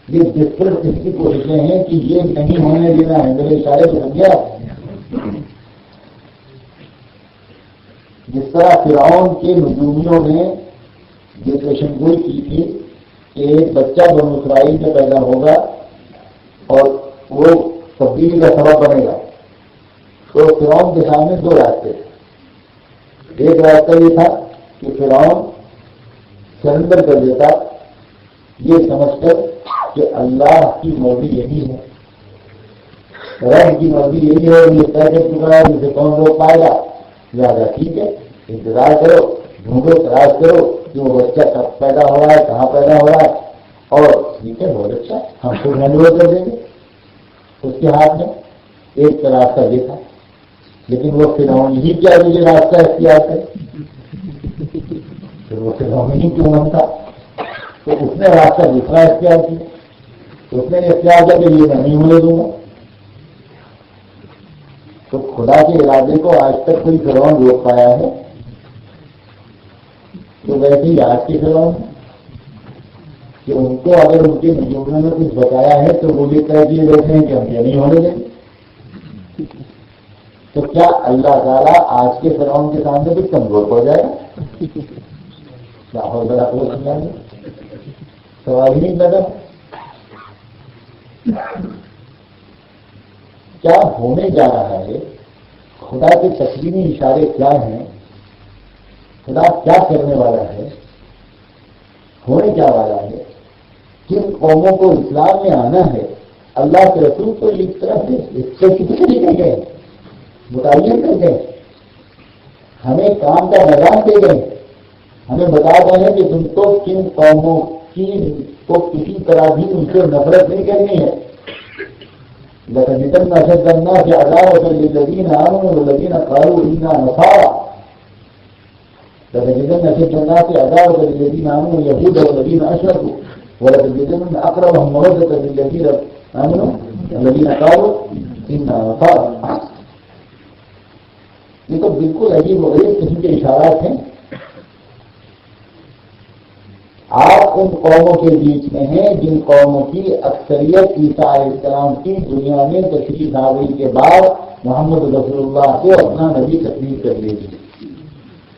یہ ڈسپریٹ قسم کی کوششیں ہیں کہ یہ نہیں ہونے دینا ہے. میرے اشارے کو سمجھا؟ جس طرح فرعون کے نجومیوں نے یہ پیشن گوئی کی تھی کہ ایک بچہ بنو اسرائیل میں پیدا ہوگا اور وہ تبدیلی کا سبب بنے گا، تو فرعون کے سامنے دو راستے تھے. ایک راستہ یہ تھا کہ فرعون سرنڈر کر دیتا یہ سمجھ کر کہ اللہ کی مرضی یہی ہے، رب کی مرضی یہی ہے، یہ طے کر چکا ہے جسے کون روک پائے گا. لہٰذا ٹھیک ہے، انتظار کرو، ڈھونڈو، تلاش کرو کہ وہ بچہ کب پیدا ہو رہا ہے، کہاں پیدا ہو رہا ہے، اور ٹھیک ہے بہت اچھا ہم خود ہینڈ اوور کر دیں گے. اس کے ہاتھ میں ایک راستہ یہ تھا، لیکن وہ فرعون ہی کیا مجھے راستہ اختیار کرے، پھر وہ فرعون ہی کیوں بنتا، تو اس نے راستہ دوسرا اختیار کیا. تو اس نے اختیار کیا کہ یہ میں نہیں ہونے دوں گا. تو خدا کے ارادے کو آج تک کوئی فرعون روک پایا ہے؟ تو ویسے ہی آج کے فرعون کہ ان کو اگر ان کے نجومیوں نے کچھ بتایا ہے تو وہ بھی کہہ دیے بیٹھے ہیں کہ ہم یہ نہیں ہونے دیں. تو کیا اللہ تعالیٰ آج کے فرعون کے سامنے کچھ کمزور پڑ جائے گا؟ کیا ہو بڑا کو سمجھا گے سوال ہی نہیں پیدا. کیا ہونے جا رہا ہے؟ خدا کے تسلیمی اشارے کیا ہیں؟ خدا کیا کرنے والا ہے؟ ہونے کیا والا ہے؟ کن قوموں کو اسلام میں آنا ہے؟ اللہ کے رسول کو ایک طرح سے اسپیسیفکلی کر گئے، متعین کر گئے، ہمیں کام کا میدان دے گئے ہمیں بتا رہے ہیں کہ تم کو کن قوموں کی کو کسی طرح بھی ان سے نفرت نہیں کرنی ہے. لَتَجِدَنَّ أَشَدَّ النَّاسِ عَدَاوَةً لِلَّذِينَ آمَنُوا وَالَّذِينَ قَالُوا إِنَّا نَصَارَىٰ. لَتَجِدَنَّ أَشَدَّ النَّاسِ عَدَاوَةً لِلَّذِينَ آمَنُوا الْيَهُودَ وَالَّذِينَ أَشْرَكُوا وَلَتَجِدَنَّ أَقْرَبَهُم مَّوَدَّةً لِلَّذِينَ آمَنُوا وَالَّذِينَ قَالُوا إِنَّا نَصَارَىٰ. یہ تو بالکل عجیب و غریب قسم کے اشارات ہیں. آپ ان قوموں کے بیچ میں ہیں جن قوموں کی اکثریت عیسیٰ علیہ السلام کی دنیا میں تشریف آوری کے بعد محمد رسول اللہ کو اپنا نبی تسلیم کر لے گی.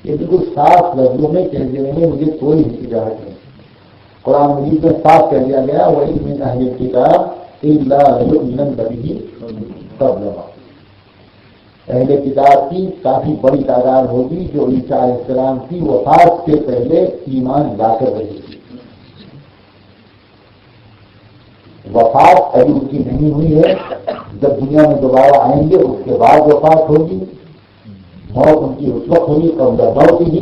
یہ بالکل صاف لفظوں میں کہہ دینے میں مجھے کوئی ہچکچاہٹ نہیں. قرآن مجید میں صاف کہہ دیا گیا وَإِنَّ مِنْ أَهْلِ الْكِتَابِ إِلَّا لَيُؤْمِنَنَّ بِهِ قَبْلَ مَوْتِهِ. اہل کتاب کی کافی بڑی تعداد ہوگی جو عیسیٰ علیہ السلام کی وفات سے پہلے ایمان لا کر رہی تھی. وفات ابھی ان کی نہیں ہوئی ہے. جب دنیا میں دوبارہ آئیں گے اس کے بعد وفات ہوگی. موت ان کی اس وقت ہوگی قبل موت ہی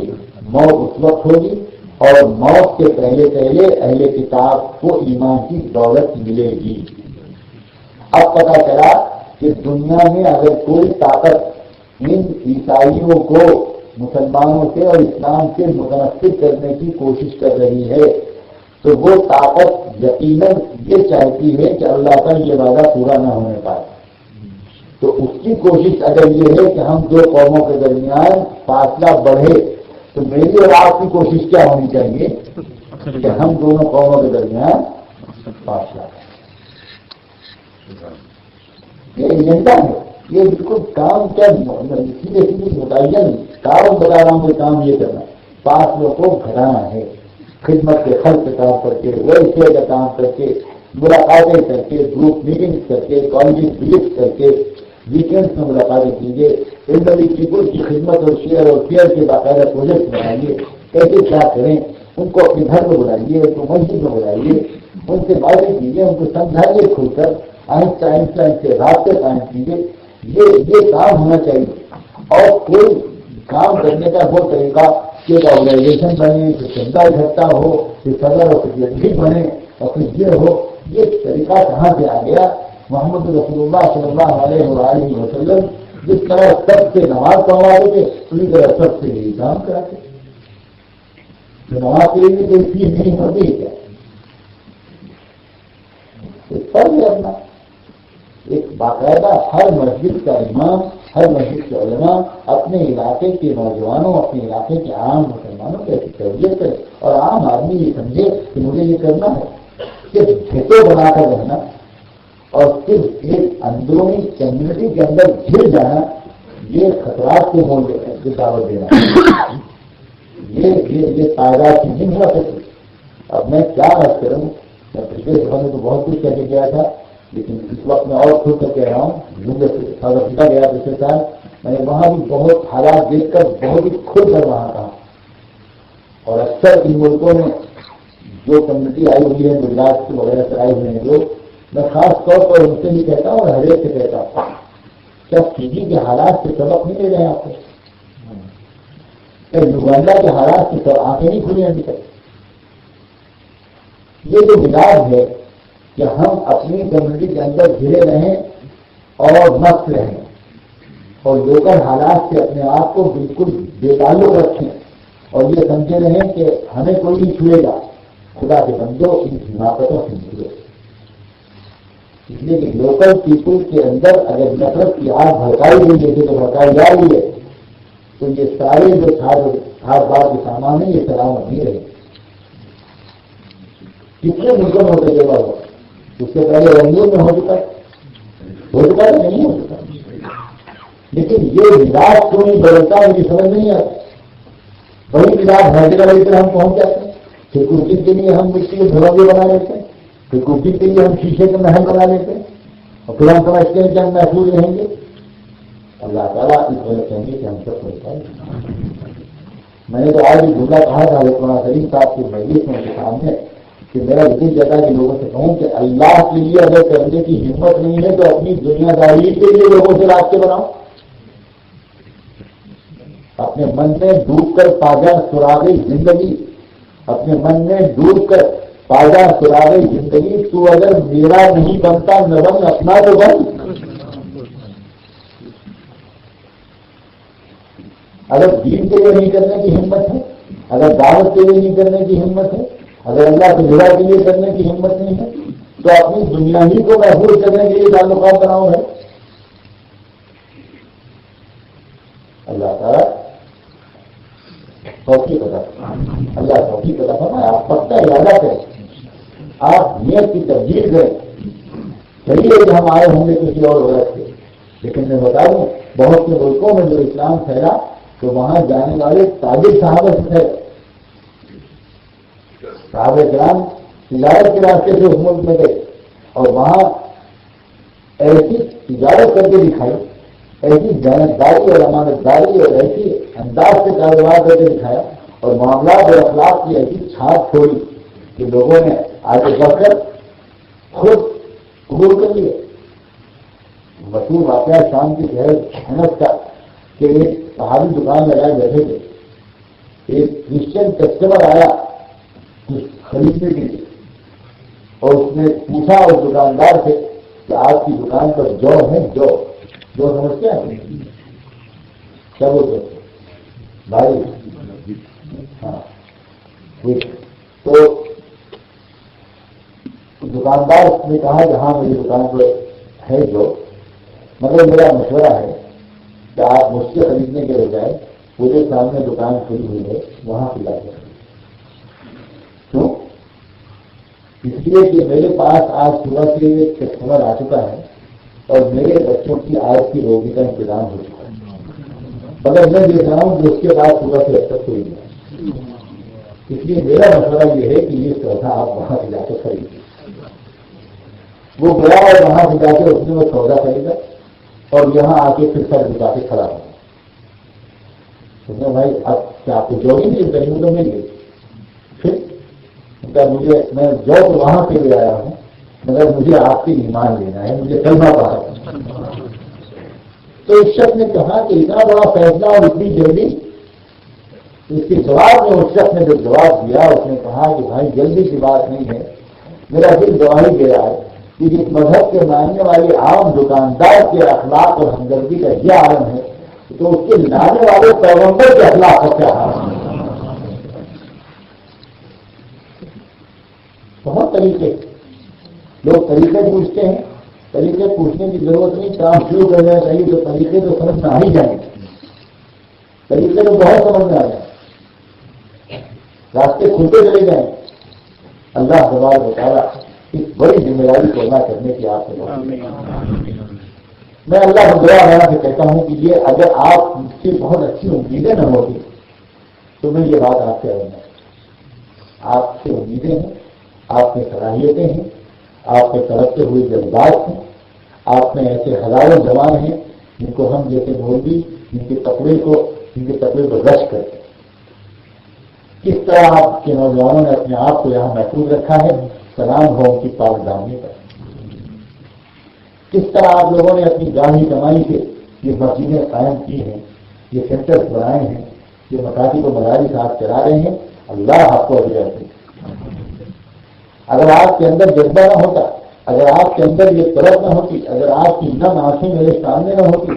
موت اس وقت ہوگی اور موت سے پہلے پہلے اہل کتاب کو ایمان کی دولت ملے گی. اب پتہ چلا کہ دنیا میں اگر کوئی طاقت ان عیسائیوں کو مسلمانوں سے اور اسلام سے متنفر کرنے کی کوشش کر رہی ہے تو وہ طاقت یقیناً یہ چاہتی ہے کہ اللہ کا یہ وعدہ پورا نہ ہونے پائے. تو اس کی کوشش اگر یہ ہے کہ ہم دو قوموں کے درمیان فاصلہ بڑھے تو میری اور آپ کی کوشش کیا ہونی چاہیے کہ ہم دونوں قوموں کے درمیان فاصلہ. یہ ایجنڈا ہے. یہ بالکل کام کیا سیدھے سیدھے متعین کام بتا رہا ہوں کہ کام یہ کرنا فاصلوں کو گھٹانا ہے. خدمت کے خرچ کام کر کے ویسے کا کام کر کے ملاقاتیں کر کے گروپ میٹنگ کر کے کالجز وزٹ کر کے ویکینڈ میں ملاقاتیں کیجیے. ایلڈرلی پیپل کی خدمت اور شیئر اور کیئر کے باقاعدہ پروجیکٹ بنائیے. کیسے کیا کریں ان کو اپنے گھر میں بلائیے ان کو مسجد میں بلائیے ان سے باتیں کیجیے ان کو سمجھائیے کھل کر آہستہ آہستہ ان سے رابطے قائم کیجیے. یہ کام ہونا چاہیے. اور کوئی کام کرنے کا وہ طریقہ کہ ایک آرگنائزیشن بنے کہ چندہ اکٹھا ہو کہ صدر اور سیکرٹری بنے اور پھر یہ ہو یہ طریقہ کہاں سے آ گیا. محمد رسول اللہ صلی اللہ علیہ وآلہ وسلم جس طرح سب سے نماز پڑھوا دیتے اسی طرح سب سے یہی کام کراتے. نماز کے لیے کوئی فیس نہیں ہوتی ہے کیا پڑھ لے اپنا. ایک باقاعدہ ہر مسجد کا امام ہر مسجد کے علماء اپنے علاقے کے نوجوانوں اپنے علاقے کے عام مسلمانوں کی ایسی تربیت کرے اور عام آدمی یہ سمجھے کہ مجھے یہ کرنا ہے. صرف گھٹو بنا کر رہنا اور صرف ایک اندرونی کمیونٹی کے اندر گھر جانا یہ خطرات کو مول دعوت دینا یہ تعداد کی نہیں ہوا سکتی. اب میں کیا بات کروں میں پچھلے سفر میں تو بہت کچھ کہہ کے گیا تھا لیکن اس وقت میں اور کھل کر کہہ رہا ہوں. ساؤتھ افریقہ گیا پچھلے سال میں نے وہاں بھی بہت حالات دیکھ کر بہت ہی کھل کر وہاں تھا. اور اکثر ان ملکوں میں جو کمیونٹی آئی ہوئی ہے گجرات سے وغیرہ سے آئے ہوئے ہیں لوگ میں خاص طور پر ان سے بھی کہتا ہوں اور ہر ایک سے کہتا ہوں کیا فجی کے حالات سے سبق نہیں لے رہے ہیں آپ کو. کیا یوگانڈا کے حالات سے آنکھیں نہیں کھلی ابھی تک. یہ جو مزاج ہے کہ ہم اپنی کمیونٹی کے اندر گھرے رہیں اور مست رہیں اور لوکل حالات سے اپنے آپ کو بالکل بے تعلق رکھیں اور یہ سمجھے رہیں کہ ہمیں کوئی نہیں چھوئے گا. خدا کے بندو ان حماقتوں سے نکلو. اس لیے کہ لوکل پیپل کے اندر اگر نفرت کی آگ بھڑکائی گئی جیسے تو بھڑکائی جا رہی ہے تو یہ سارے جو ہر بار کے سامان ہیں یہ سلامت نہیں رہے. کتنے ملکوں میں ہوتے جگہ ہو اس سے پہلے رنگون میں ہو چکا نہیں ہو چکا. لیکن یہ مزاج کیوں نہیں بدلتا مجھے سمجھ نہیں آتا. وہی مزاج ہر جگہ لے کر ہم پہنچ جاتے ہیں. پھر کرسی کے لیے ہم مٹی کے دھڑوے بنا لیتے ہیں پھر کرسی کے لیے ہم شیشے کے محل بنا لیتے ہیں اور پھر ہم سمجھتے ہیں کہ ہم محفوظ رہیں گے. اللہ تعالیٰ اس وجہ کہیں گے کہ ہم سب پہنچائیں. میں نے تو آج بھی جملہ کہا تھا مولانا سلیم صاحب کی مجلس میں سامنے کہ میرا یقین جاتا ہے کہ لوگوں سے کہوں کہ اللہ کے لیے اگر کرنے کی ہمت نہیں ہے تو اپنی دنیا داری کے لیے لوگوں سے راستے بناؤ. اپنے من میں ڈوب کر پاجا سراغ زندگی، اپنے من میں ڈوب کر پاجا سراغ زندگی، تو اگر میرا نہیں بنتا نہ بن، اپنا تو بن۔ اگر دین کے لیے نہیں کرنے کی ہمت ہے، اگر دعوت کے لیے نہیں کرنے کی ہمت ہے، اگر اللہ کی رضا کے لیے کرنے کی ہمت نہیں ہے، تو اپنی دنیا ہی کو محفوظ کرنے کے لیے تعلقات بناؤ ہے۔ اللہ تعالیٰ توفیق عطا فرمائے، اللہ توفیق عطا فرمائے۔ آپ پختہ ارادہ کریں، آپ نیت کی تبدیل کریں۔ چلیے کہ ہم آئے ہوں گے کسی اور غلط سے، لیکن میں بتا دوں بہت سے ملکوں میں جو اسلام پھیلا تو وہاں جانے والے تاجر صحابہ سے تھے، صحابہ کرام تجارت کے راستے سے اس ملک میں گئے اور وہاں ایسی تجارت کر کے دکھائی، ایسی جانبداری اور امانتداری اور ایسی انداز سے کاروبار کر کے دکھایا اور معاملات اور اخلاق کی ایسی چھاپ چھوڑی کہ لوگوں نے آگے بڑھ کر خود قبول کر لیے۔ مشہور واقعہ شام کی شہر انس کا کہ ایک پہاڑی دکان لگائے بیٹھے تھے، ایک کرسچن کسٹمر آیا خریدنے کے لیے اور اس نے پوچھا اس دکاندار سے کہ آپ کی دکان پر جو ہے، جو سمجھتے ہیں کیا بولتے بھائی؟ ہاں، تو دکاندار نے کہا کہ ہاں میری دکان پر ہے جو، مگر میرا مشورہ ہے کہ آپ مجھ سے خریدنے کے بجائے پورے سامنے دکان کھلی ہوئی ہے وہاں پہ جا کر۔ کیوں؟ اس لیے کہ میرے پاس آج صبح سے ایک کسٹمر آ چکا ہے اور میرے بچوں کی آج کی روزی کا انتظام ہو چکا ہے، مگر میں دیکھ رہا ہوں کہ اس کے بعد صبح سے اب تک کوئی نہیں۔ اس لیے میرا مشورہ یہ ہے کہ یہ سودا آپ وہاں سے جا کے خریدیں۔ وہ گیا اور وہاں سے جا کے اس نے وہ سودا خریدا اور یہاں آ کے پھر سر جھکا کے کھڑا ہوا۔ بھائی اب کیا آپ کو جو ہی نہیں کریں تو مل گئی؟ پھر مجھے میں جو تو وہاں سے لے آیا ہوں مگر مجھے آپ کی ایمان لینا ہے، مجھے کلمہ پڑھنا ہے۔ تو اس شخص نے کہا کہ اتنا بڑا فیصلہ اور اتنی جلدی؟ اس کے جواب میں اس شخص نے جو جواب دیا اس نے کہا کہ بھائی جلدی کی بات نہیں ہے، میرا دل گواہی دے رہا ہے کہ جس مذہب کے ماننے والے عام دکاندار کے اخلاق اور ہمدردی کا یہ عالم ہے تو اس کے لانے والے پیغمبر کے اخلاق کا کیا حال ہے؟ بہت طریقے لوگ طریقے پوچھتے ہیں، طریقے پوچھنے کی ضرورت نہیں، کام شروع کر دینا چاہیے تو طریقے تو سمجھ میں آ ہی جائیں گے، طریقے تو بہت سمجھ میں آ جائیں، راستے کھلتے چلے جائیں۔ اللہ تبارک و تعالیٰ اس بڑی ذمہ داری کو ادا کرنے کی آپ سے میں اللہ کو دعا بنا کے کہتا ہوں کہ یہ اگر آپ مجھ سے بہت اچھی امیدیں نہ ہوتی تو میں یہ بات آپ سے آپ سے امیدیں ہیں، آپ میں صلاحیتیں ہیں، آپ میں ترقتے ہوئے جذبات ہیں، آپ میں ایسے ہزاروں جوان ہیں جن کو ہم جیسے مولوی جن کے تقوی کو رش کرتے ہیں۔ کس طرح آپ کے نوجوانوں نے اپنے آپ کو یہاں محفوظ رکھا ہے، سلام ہو ان کی پاک دامنی پر۔ کس طرح آپ لوگوں نے اپنی گاہی کمائی سے یہ مسجدیں قائم کی ہیں، یہ سینٹر بنائے ہیں، یہ مکاتب و مدارس آپ چلا رہے ہیں، اللہ آپ کو اجر دے۔ اگر آپ کے اندر جذبہ نہ ہوتا، اگر آپ کے اندر یہ طرف نہ ہوتی، اگر آپ کی نم آنکھیں میرے سامنے نہ ہوتی،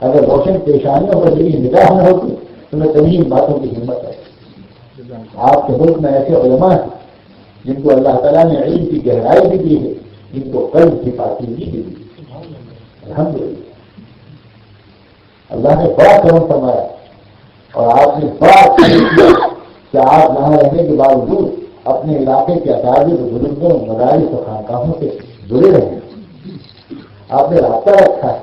اگر روشن پیشانیوں پر میری نگاہ نہ ہوتی تو میں کبھی ان باتوں کی ہمت ہے۔ آپ کے ملک میں ایسے علماء ہیں جن کو اللہ تعالیٰ نے علم کی گہرائی بھی دی ہے، جن کو قلب کی پاکیزگی بھی دی ہے۔ الحمدللہ اللہ نے بڑا کرم فرمایا اور آپ نے بڑا کیا کہ آپ یہاں رہنے کے باوجود اپنے علاقے کے اکابر بزرگوں مدارس و خانقاہوں سے جڑے رہے ہیں، آپ نے رابطہ رکھا ہے۔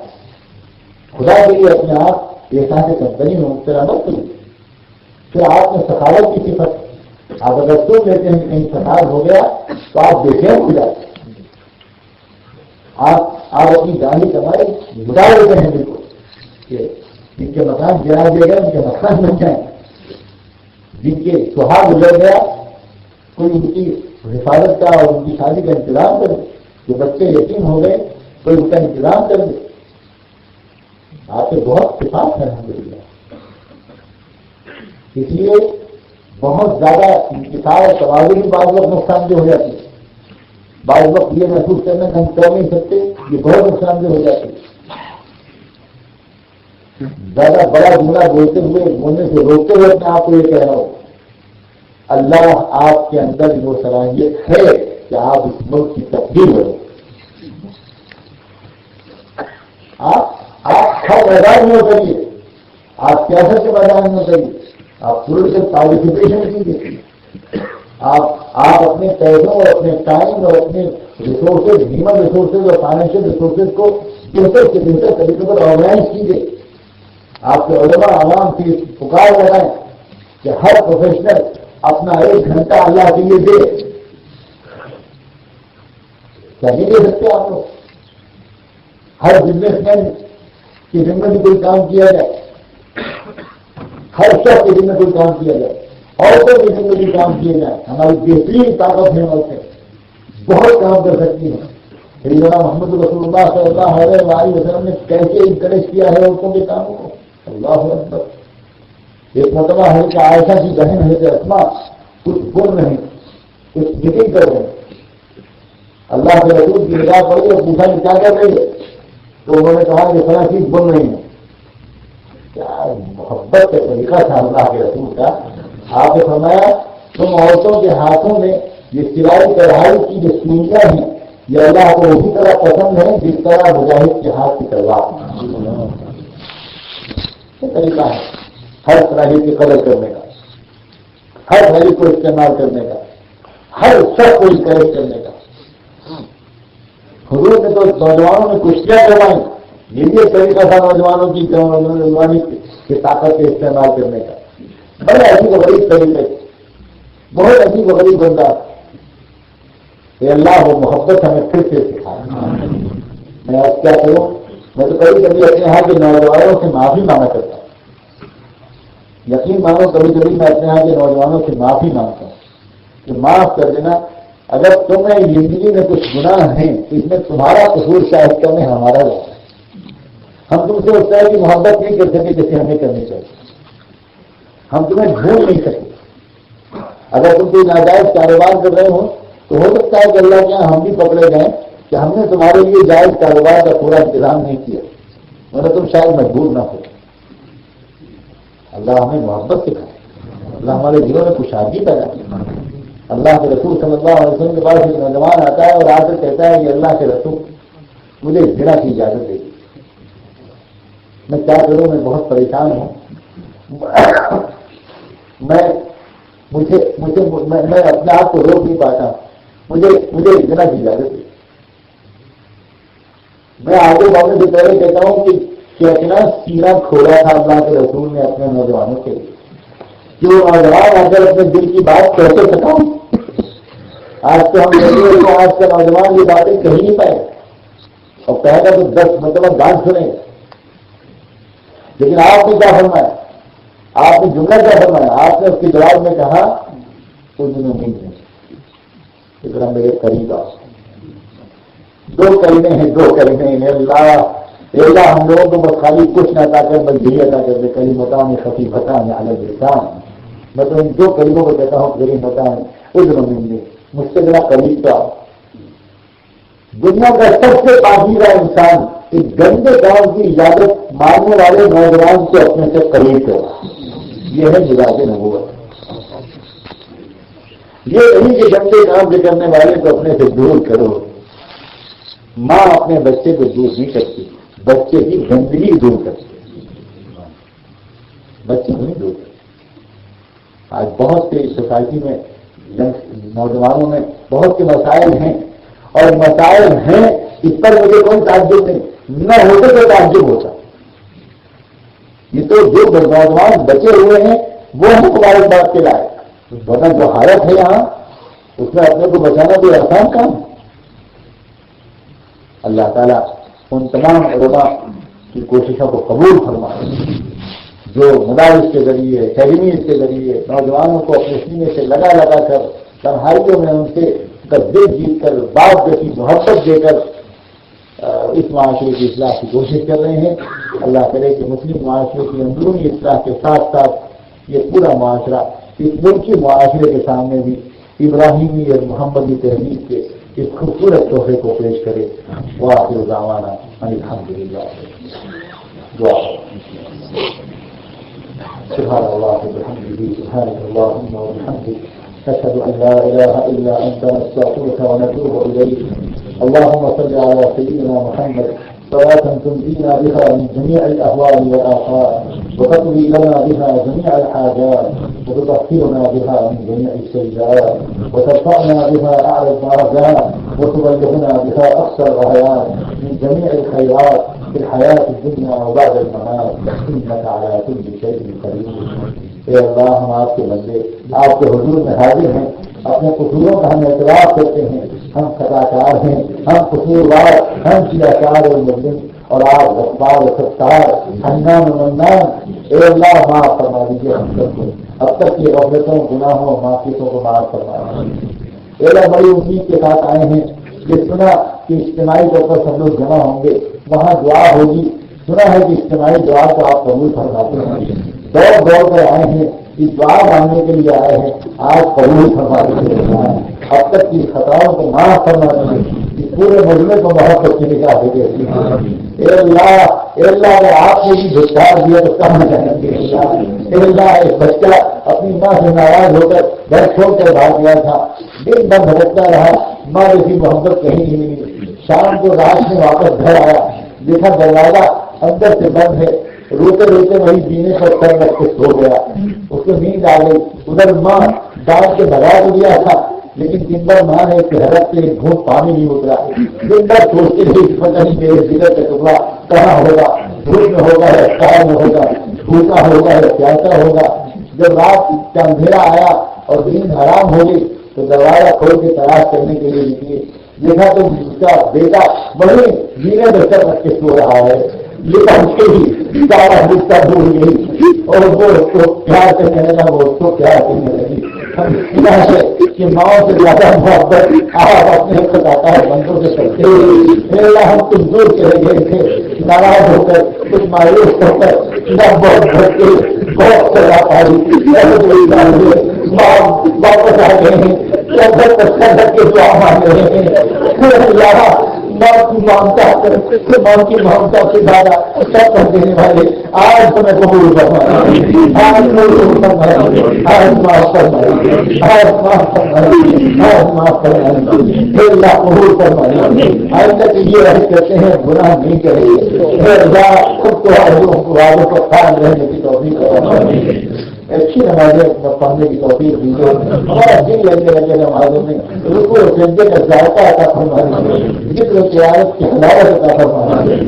خدا کے لیے اپنے آپ احسان کمپنی میں مبتلا مت کریے۔ پھر آپ نے سخاوت کی صفت، آپ اگر سوچ لیتے ہیں کہ کہیں فساد ہو گیا تو آپ بے چین ہو جاتے ہیں، آپ اپنی گاڑی کمائی بتا دیتے ہیں بالکل کہ جن کے مکان گرا دیا گیا ان کے مکان بن جائیں، جن کے سہاگ گزر گیا کوئی ان کی حفاظت کا اور ان کی شادی کا انتظام کر دے، جو بچے یتیم ہو گئے کوئی ان کا انتظام کر دے۔ آپ سے بہت صفات ہے الحمدللہ، اس لیے بہت زیادہ انتشار اور توازن بھی بعض وقت نقصان دہ ہو جاتی ہے. بعض وقت یہ محسوس کرنا کہ ہم کر نہیں سکتے، یہ بہت نقصان دہ ہو جاتی ہے. زیادہ بڑا جملہ بولنے سے روکتے ہوئے اپنے آپ کو یہ کہہ رہا ہوں، اللہ آپ کے اندر وہ صلاحیت ہے کہ آپ اس ملک کی تبدیل ہو. آپ ہر میدان میں اتریے، آپ سیاست کے میدان میں اتریے، آپ پولیٹیکل پارٹیسپیشن کیجیے. آپ اپنے پیسوں اور اپنے ٹائم اور اپنے ریسورسز، ہیومن ریسورسز اور فائنینشیل ریسورسز کو بہتر سے بہتر طریقے پر آرگنائز کیجیے. آپ کے علماء عوام کی پکار لگائیں کہ ہر پروفیشنل اپنا 1 گھنٹہ اللہ کے لیے دے. کیا نہیں دے سکتے آپ لوگ؟ ہر بزنس مین کی ذمہ میں کوئی کام کیا جائے، ہر شخص کے ذمہ کوئی کام کیا جائے، عورتوں کے ذمہ بھی کام کیے جائیں. ہماری بہترین طاقت ہے عورتیں، بہت کام کر سکتی ہیں. سیدنا محمد رسول اللہ صلی اللہ علیہ وسلم نے کیسے انکریج کیا ہے عورتوں کے کاموں کو. اللہ اکبر. ایک مرتبہ حضرت عائشہ کی بہن حضرت اسماء کچھ بول رہے ہیں، کچھ میٹنگ کر رہے ہیں. اللہ کے رسول کی نگاہ پڑی اور پوچھا کہ کیا کر رہی ہے؟ تو انہوں نے کہا کہ فلاں چیز بن رہی ہے. کیا محبت کا طریقہ تھا اللہ کے رسول کا. آپ نے فرمایا تم عورتوں کے ہاتھوں میں یہ سلائی کڑھائی کی جو سوئیاں ہیں یہ اللہ کو اسی طرح پسند ہے جس طرح مجاہد کے ہاتھ کی تلوار. یہ طریقہ ہے ہر صلاحیت کی قدر کرنے کا، ہر صلاحیت کو استعمال کرنے کا، ہر شخص کو انکریج کرنے کا. حضور نے تو نوجوانوں میں کشتیاں کروائیں، یہ بھی ایک طریقہ تھا نوجوانوں کی نوجوانی کی طاقت کے استعمال کرنے کا. بڑے عجیب و غریب طریقے، بہت عجیب و غریب بندہ. یہ اللہ وہ محبت ہمیں پھر سے سکھائے. میں آج کیا کروں، میں تو کبھی کبھی اپنے یہاں کے نوجوانوں سے معافی مانگا کرتا ہوں. یقین مانو کبھی کبھی میں اپنے یہاں کے نوجوانوں سے معافی مانگتا ہوں کہ معاف کر دینا، اگر تمہیں زندگی میں کچھ گناہ ہیں تو اس میں تمہارا قصور شاہد کرنے ہمارا ہے. ہم تم سے اس طرح کی محبت نہیں کر سکے جیسے ہمیں کرنی چاہیے. ہم تمہیں ڈھونڈ نہیں سکتے. اگر تم کوئی ناجائز کاروبار کر رہے ہو تو ہو سکتا ہے کہ اللہ کے یہاں ہم بھی پکڑے جائیں کہ ہم نے تمہارے لیے جائز کاروبار کا پورا انتظام نہیں کیا، ورنہ تم شاید مجبور نہ ہو. اللہ ہمیں محبت سکھائے، اللہ ہمارے دلوں میں کشادگی پیدا کرے. اللہ کے رسول صلی اللہ علیہ وسلم کے پاس ایک نوجوان آتا ہے اور آ کر کہتا ہے کہ اللہ کے رسول مجھے زنا کی اجازت دے دی. میں کیا کروں، میں بہت پریشان ہوں، میں اپنے آپ کو روک نہیں پاتا، مجھے زنا کی اجازت دے. میں آگے بڑھنے سے پہلے کہتا ہوں کہ اتنا سینہ کھولا تھا اللہ کے رسول نے اپنے نوجوانوں کے لیے کہ وہ نوجوان آ کر اپنے دل کی بات کیسے سکھاؤں. آج تو ہم آج کا نوجوان یہ باتیں کہہ نہیں پائے اور کہے گا تو 10 مرتبہ ڈانٹ سنیں. لیکن آپ نے کیا فرمایا، آپ نے جملہ کیا فرمایا، آپ نے اس کے جواب میں کہا کچھ دنوں نہیں ہے اتنا میرے قریب آؤ. 2 کلمے ہیں، 2 کلمے ہیں. اللہ ہم لوگوں کو بس خالی کچھ نہ عطا کر بس یہی عطا کر دے، کلمتان خفیفتان علی اللسان. میں تو ان 2 کلموں کو کہتا ہوں کلمتان عذر منی، مجھ سے میرا قریب تو آؤ. دنیا کا سب سے پاکیزہ انسان اس گندے کام کی اجازت ماننے والے نوجوان کو اپنے سے قریب کرا. یہ ہے مزاج نبوت. یہ نہیں کہ گندے کام سے کرنے والے کو اپنے سے دور کرو. ماں اپنے بچے کو دور نہیں کرتی، بچے کی گندگی دور کرتے، بچے کو نہیں دور کرتے. آج بہت سے سوسائٹی میں نوجوانوں میں بہت سے مسائل ہیں، اور مسائل ہیں اس پر مجھے کوئی تعجب نہیں، نہ ہوتے تو تعجب ہوتا. یہ تو جو نوجوان بچے ہوئے ہیں وہ ہم مبارکباد کے لائق، ورنہ جو حالت ہے یہاں اس میں اپنے کو بچانا کوئی آسان کام ہے. اللہ تعالیٰ ان تمام علماء کی کوششوں کو قبول فرمائے جو مدارس کے ذریعے، اکیڈمیز کے ذریعے نوجوانوں کو اپنے سینے سے لگا کر تنہائیوں میں ان سے دل جیت کر بات جیسی محبت دے کر اس معاشرے کی اصلاح کی کوشش کر رہے ہیں. اللہ کرے کہ مسلم معاشرے کی اندرونی اصلاح کے ساتھ ساتھ یہ پورا معاشرہ اس ملکی معاشرے کے سامنے بھی ابراہیمی اور محمدی تحریک کے اس خوبصورت تحفے کو پیش کرے. وآخر دعوانا ان الحمدللہ. دعا. سبحان اللہ وبحمدہ سبحانک اللہم وبحمدک نشهد ان لا اله الا انت نستغفرك ونتوب اليك. اللهم صل على سيدنا محمد صلاة تنجينا بها من جميع الاهوال والآفات وتقضي لنا بها جميع الحاجات وتطهرنا بها من جميع السيئات وترفعنا بها اعلى الدرجات وتبلغنا بها اقصى الغايات من جميع الخيرات في الحياة الدنيا وبعد الممات انك على كل شيء قدير. اے اللہ ہم آپ کے بندے آپ کے حضور میں حاضر ہیں. اپنے قصوروں کا ہم اعتراف کرتے ہیں. ہم خطاکار ہیں, ہم قصوروار, ہم سیاکار اور مجرم, اور آپ غفار و ستار حنان و منان. اے اللہ معاف فرما دیجیے ہم سب کو. اب تک کی غفلتوں, گناہوں, معصیتوں کو معاف فرما دیجیے. اے اللہ بڑی امید کے ساتھ آئے ہیں. یہ سنا کہ اجتماعی طور پر سب لوگ جمع ہوں گے, وہاں دعا ہوگی. سنا ہے کہ اجتماعی دعا کو آپ قبول فرماتے ہیں. دوڑ کر آئے ہیں, اس دعا مانگنے کے لیے آئے ہیں. آج قبول فرما دیجیے. اب تک کی خطاؤں کو معاف فرما دیجیے. اس پورے مجمے کو محبت کی نگاہ دے دیجیے. اے اللہ اگر آپ نے بھی دھکار دیا تو کہاں جائیں گے. اے اللہ ایک بچہ اپنی ماں سے ناراض ہو کر گھر چھوڑ کر بھاگ گیا تھا. دن بھر بھٹکتا رہا, ماں جیسی محبت کہیں نہیں ملی. شام کو رات میں واپس گھر آیا, دیکھا دروازہ اندر سے بند ہے. روتے روتے وہی جینے پر سر رکھ کے سو گیا. اس کو نیند آ گئی. ادھر ماں ڈانٹ کے بھگا تو دیا تھا, لیکن دن بھر ماں نے حیرت سے ایک گھونٹ پانی نہیں اترا. دن بھر سوچتے رہے پتہ نہیں میرے جگر کا ٹکڑا کہاں ہوگا, دھوپ میں ہوگا ہے, کار میں ہوگا, بھوکا ہوگا ہے, پیاسا ہوگا. جب رات کا اندھیرا آیا اور نیند حرام ہو گئی تو دروازہ کھول کے تلاش کرنے کے لیے نکلی. دیکھا تو اس کا بیٹا وہی جینے پر سر رکھ کے سو رہا ہے. لیکن سارا رشتہ بھول گئی اور وہ اس کو پیار سے کہنے لگا, وہ اس کو پیار کرنے لگی. کہ ماؤں سے زیادہ محبت آپ اپنے خطاکار بندوں سے کرتے ہیں. ہم کمزور چلے گئے تھے, ناراض ہو کر, کچھ مایوس ہو کر, نہ بہت بھر کے بہت سزا پائی. واپس آ گئے ہیں, کے دعا مانگ رہے ہیں. ماں کی مامتا کر, ماں کی مامتا سے زیادہ سب کر دینے والے آج تمہیں قبول فرمائے, آج قبول فرمائے, آج معاف فرمائے, آج معاف فرمائے, آج معاف فرمائے. اللہ قبول فرمائے. آج تک یہ عہد کرتے ہیں گناہ نہیں کریں گے. خود کو والوں کو قائم رہنے کی توفیق فرمائے. اچھی نمازیں پڑھنے کی توفیق دیجیے. ہمارا دل لگنے لگے نمازوں میں رکوع سجدے کا ذائقہ عطا فرمائے, ذکر و قیادت کی حلاوت عطا فرمائے.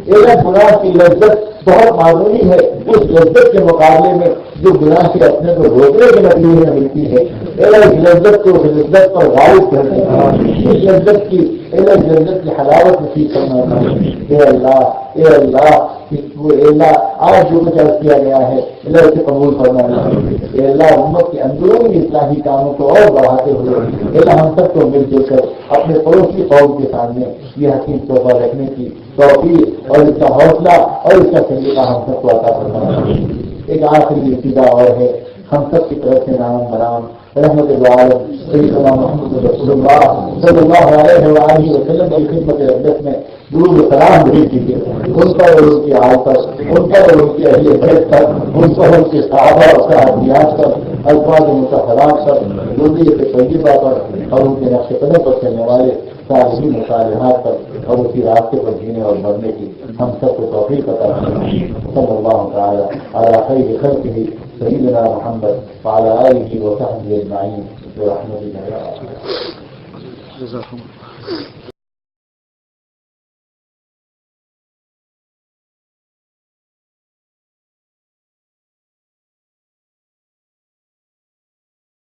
ایک گناہ کی لذت بہت معمولی ہے اس لذت کے مقابلے میں جو گناہ سے اپنے کو روکنے کے نتیجے میں ملتی ہے. اس لذت کو اس لذت پر غالب کرنے کا, اس لذت کی حلاوت نصیب کرنا. اے اللہ آج جو کچھ عرض کیا گیا ہے اللہ سے قبول فرمانا. اے اللہ امت کے اندرونی اصلاحی کاموں کو اور بڑھاتے ہوئے اللہ ہم سب کو مل جل کر اپنے پڑوسی قوم کے سامنے یہ حقیق تحفہ رکھنے کی توفیق اور اس کا حوصلہ اور اس کا سلیقہ ہم سب کو عطا فرمانا. ایک آخری ابتدا اور ہے, ہم سب کی طرف سے نام برام رحمت العالم سیدنا محمد رسول اللہ صلی اللہ علیہ وآلہ وسلم کی خدمت اقدس میں درود و سلام بھیج دیجیے. ان پر اور ان کی آل پر, ان پر اور ان کی اہل بیت پر, ان پر ان کے صحابہ اور صحابیات پر, الفاظ مطہرات پر, ذریت طیبہ پر اور ان کے نقش قدم پر چلنے والے صالحین و صالحات پر اور اسی راستے پر جینے اور مرنے کی ہم سب کو توفیق عطا فرمائے. صلی اللہ تعالی علی خیر خلقہ سیدنا محمد وعلی آلہ وصحبہ اجمعین برحمتہ.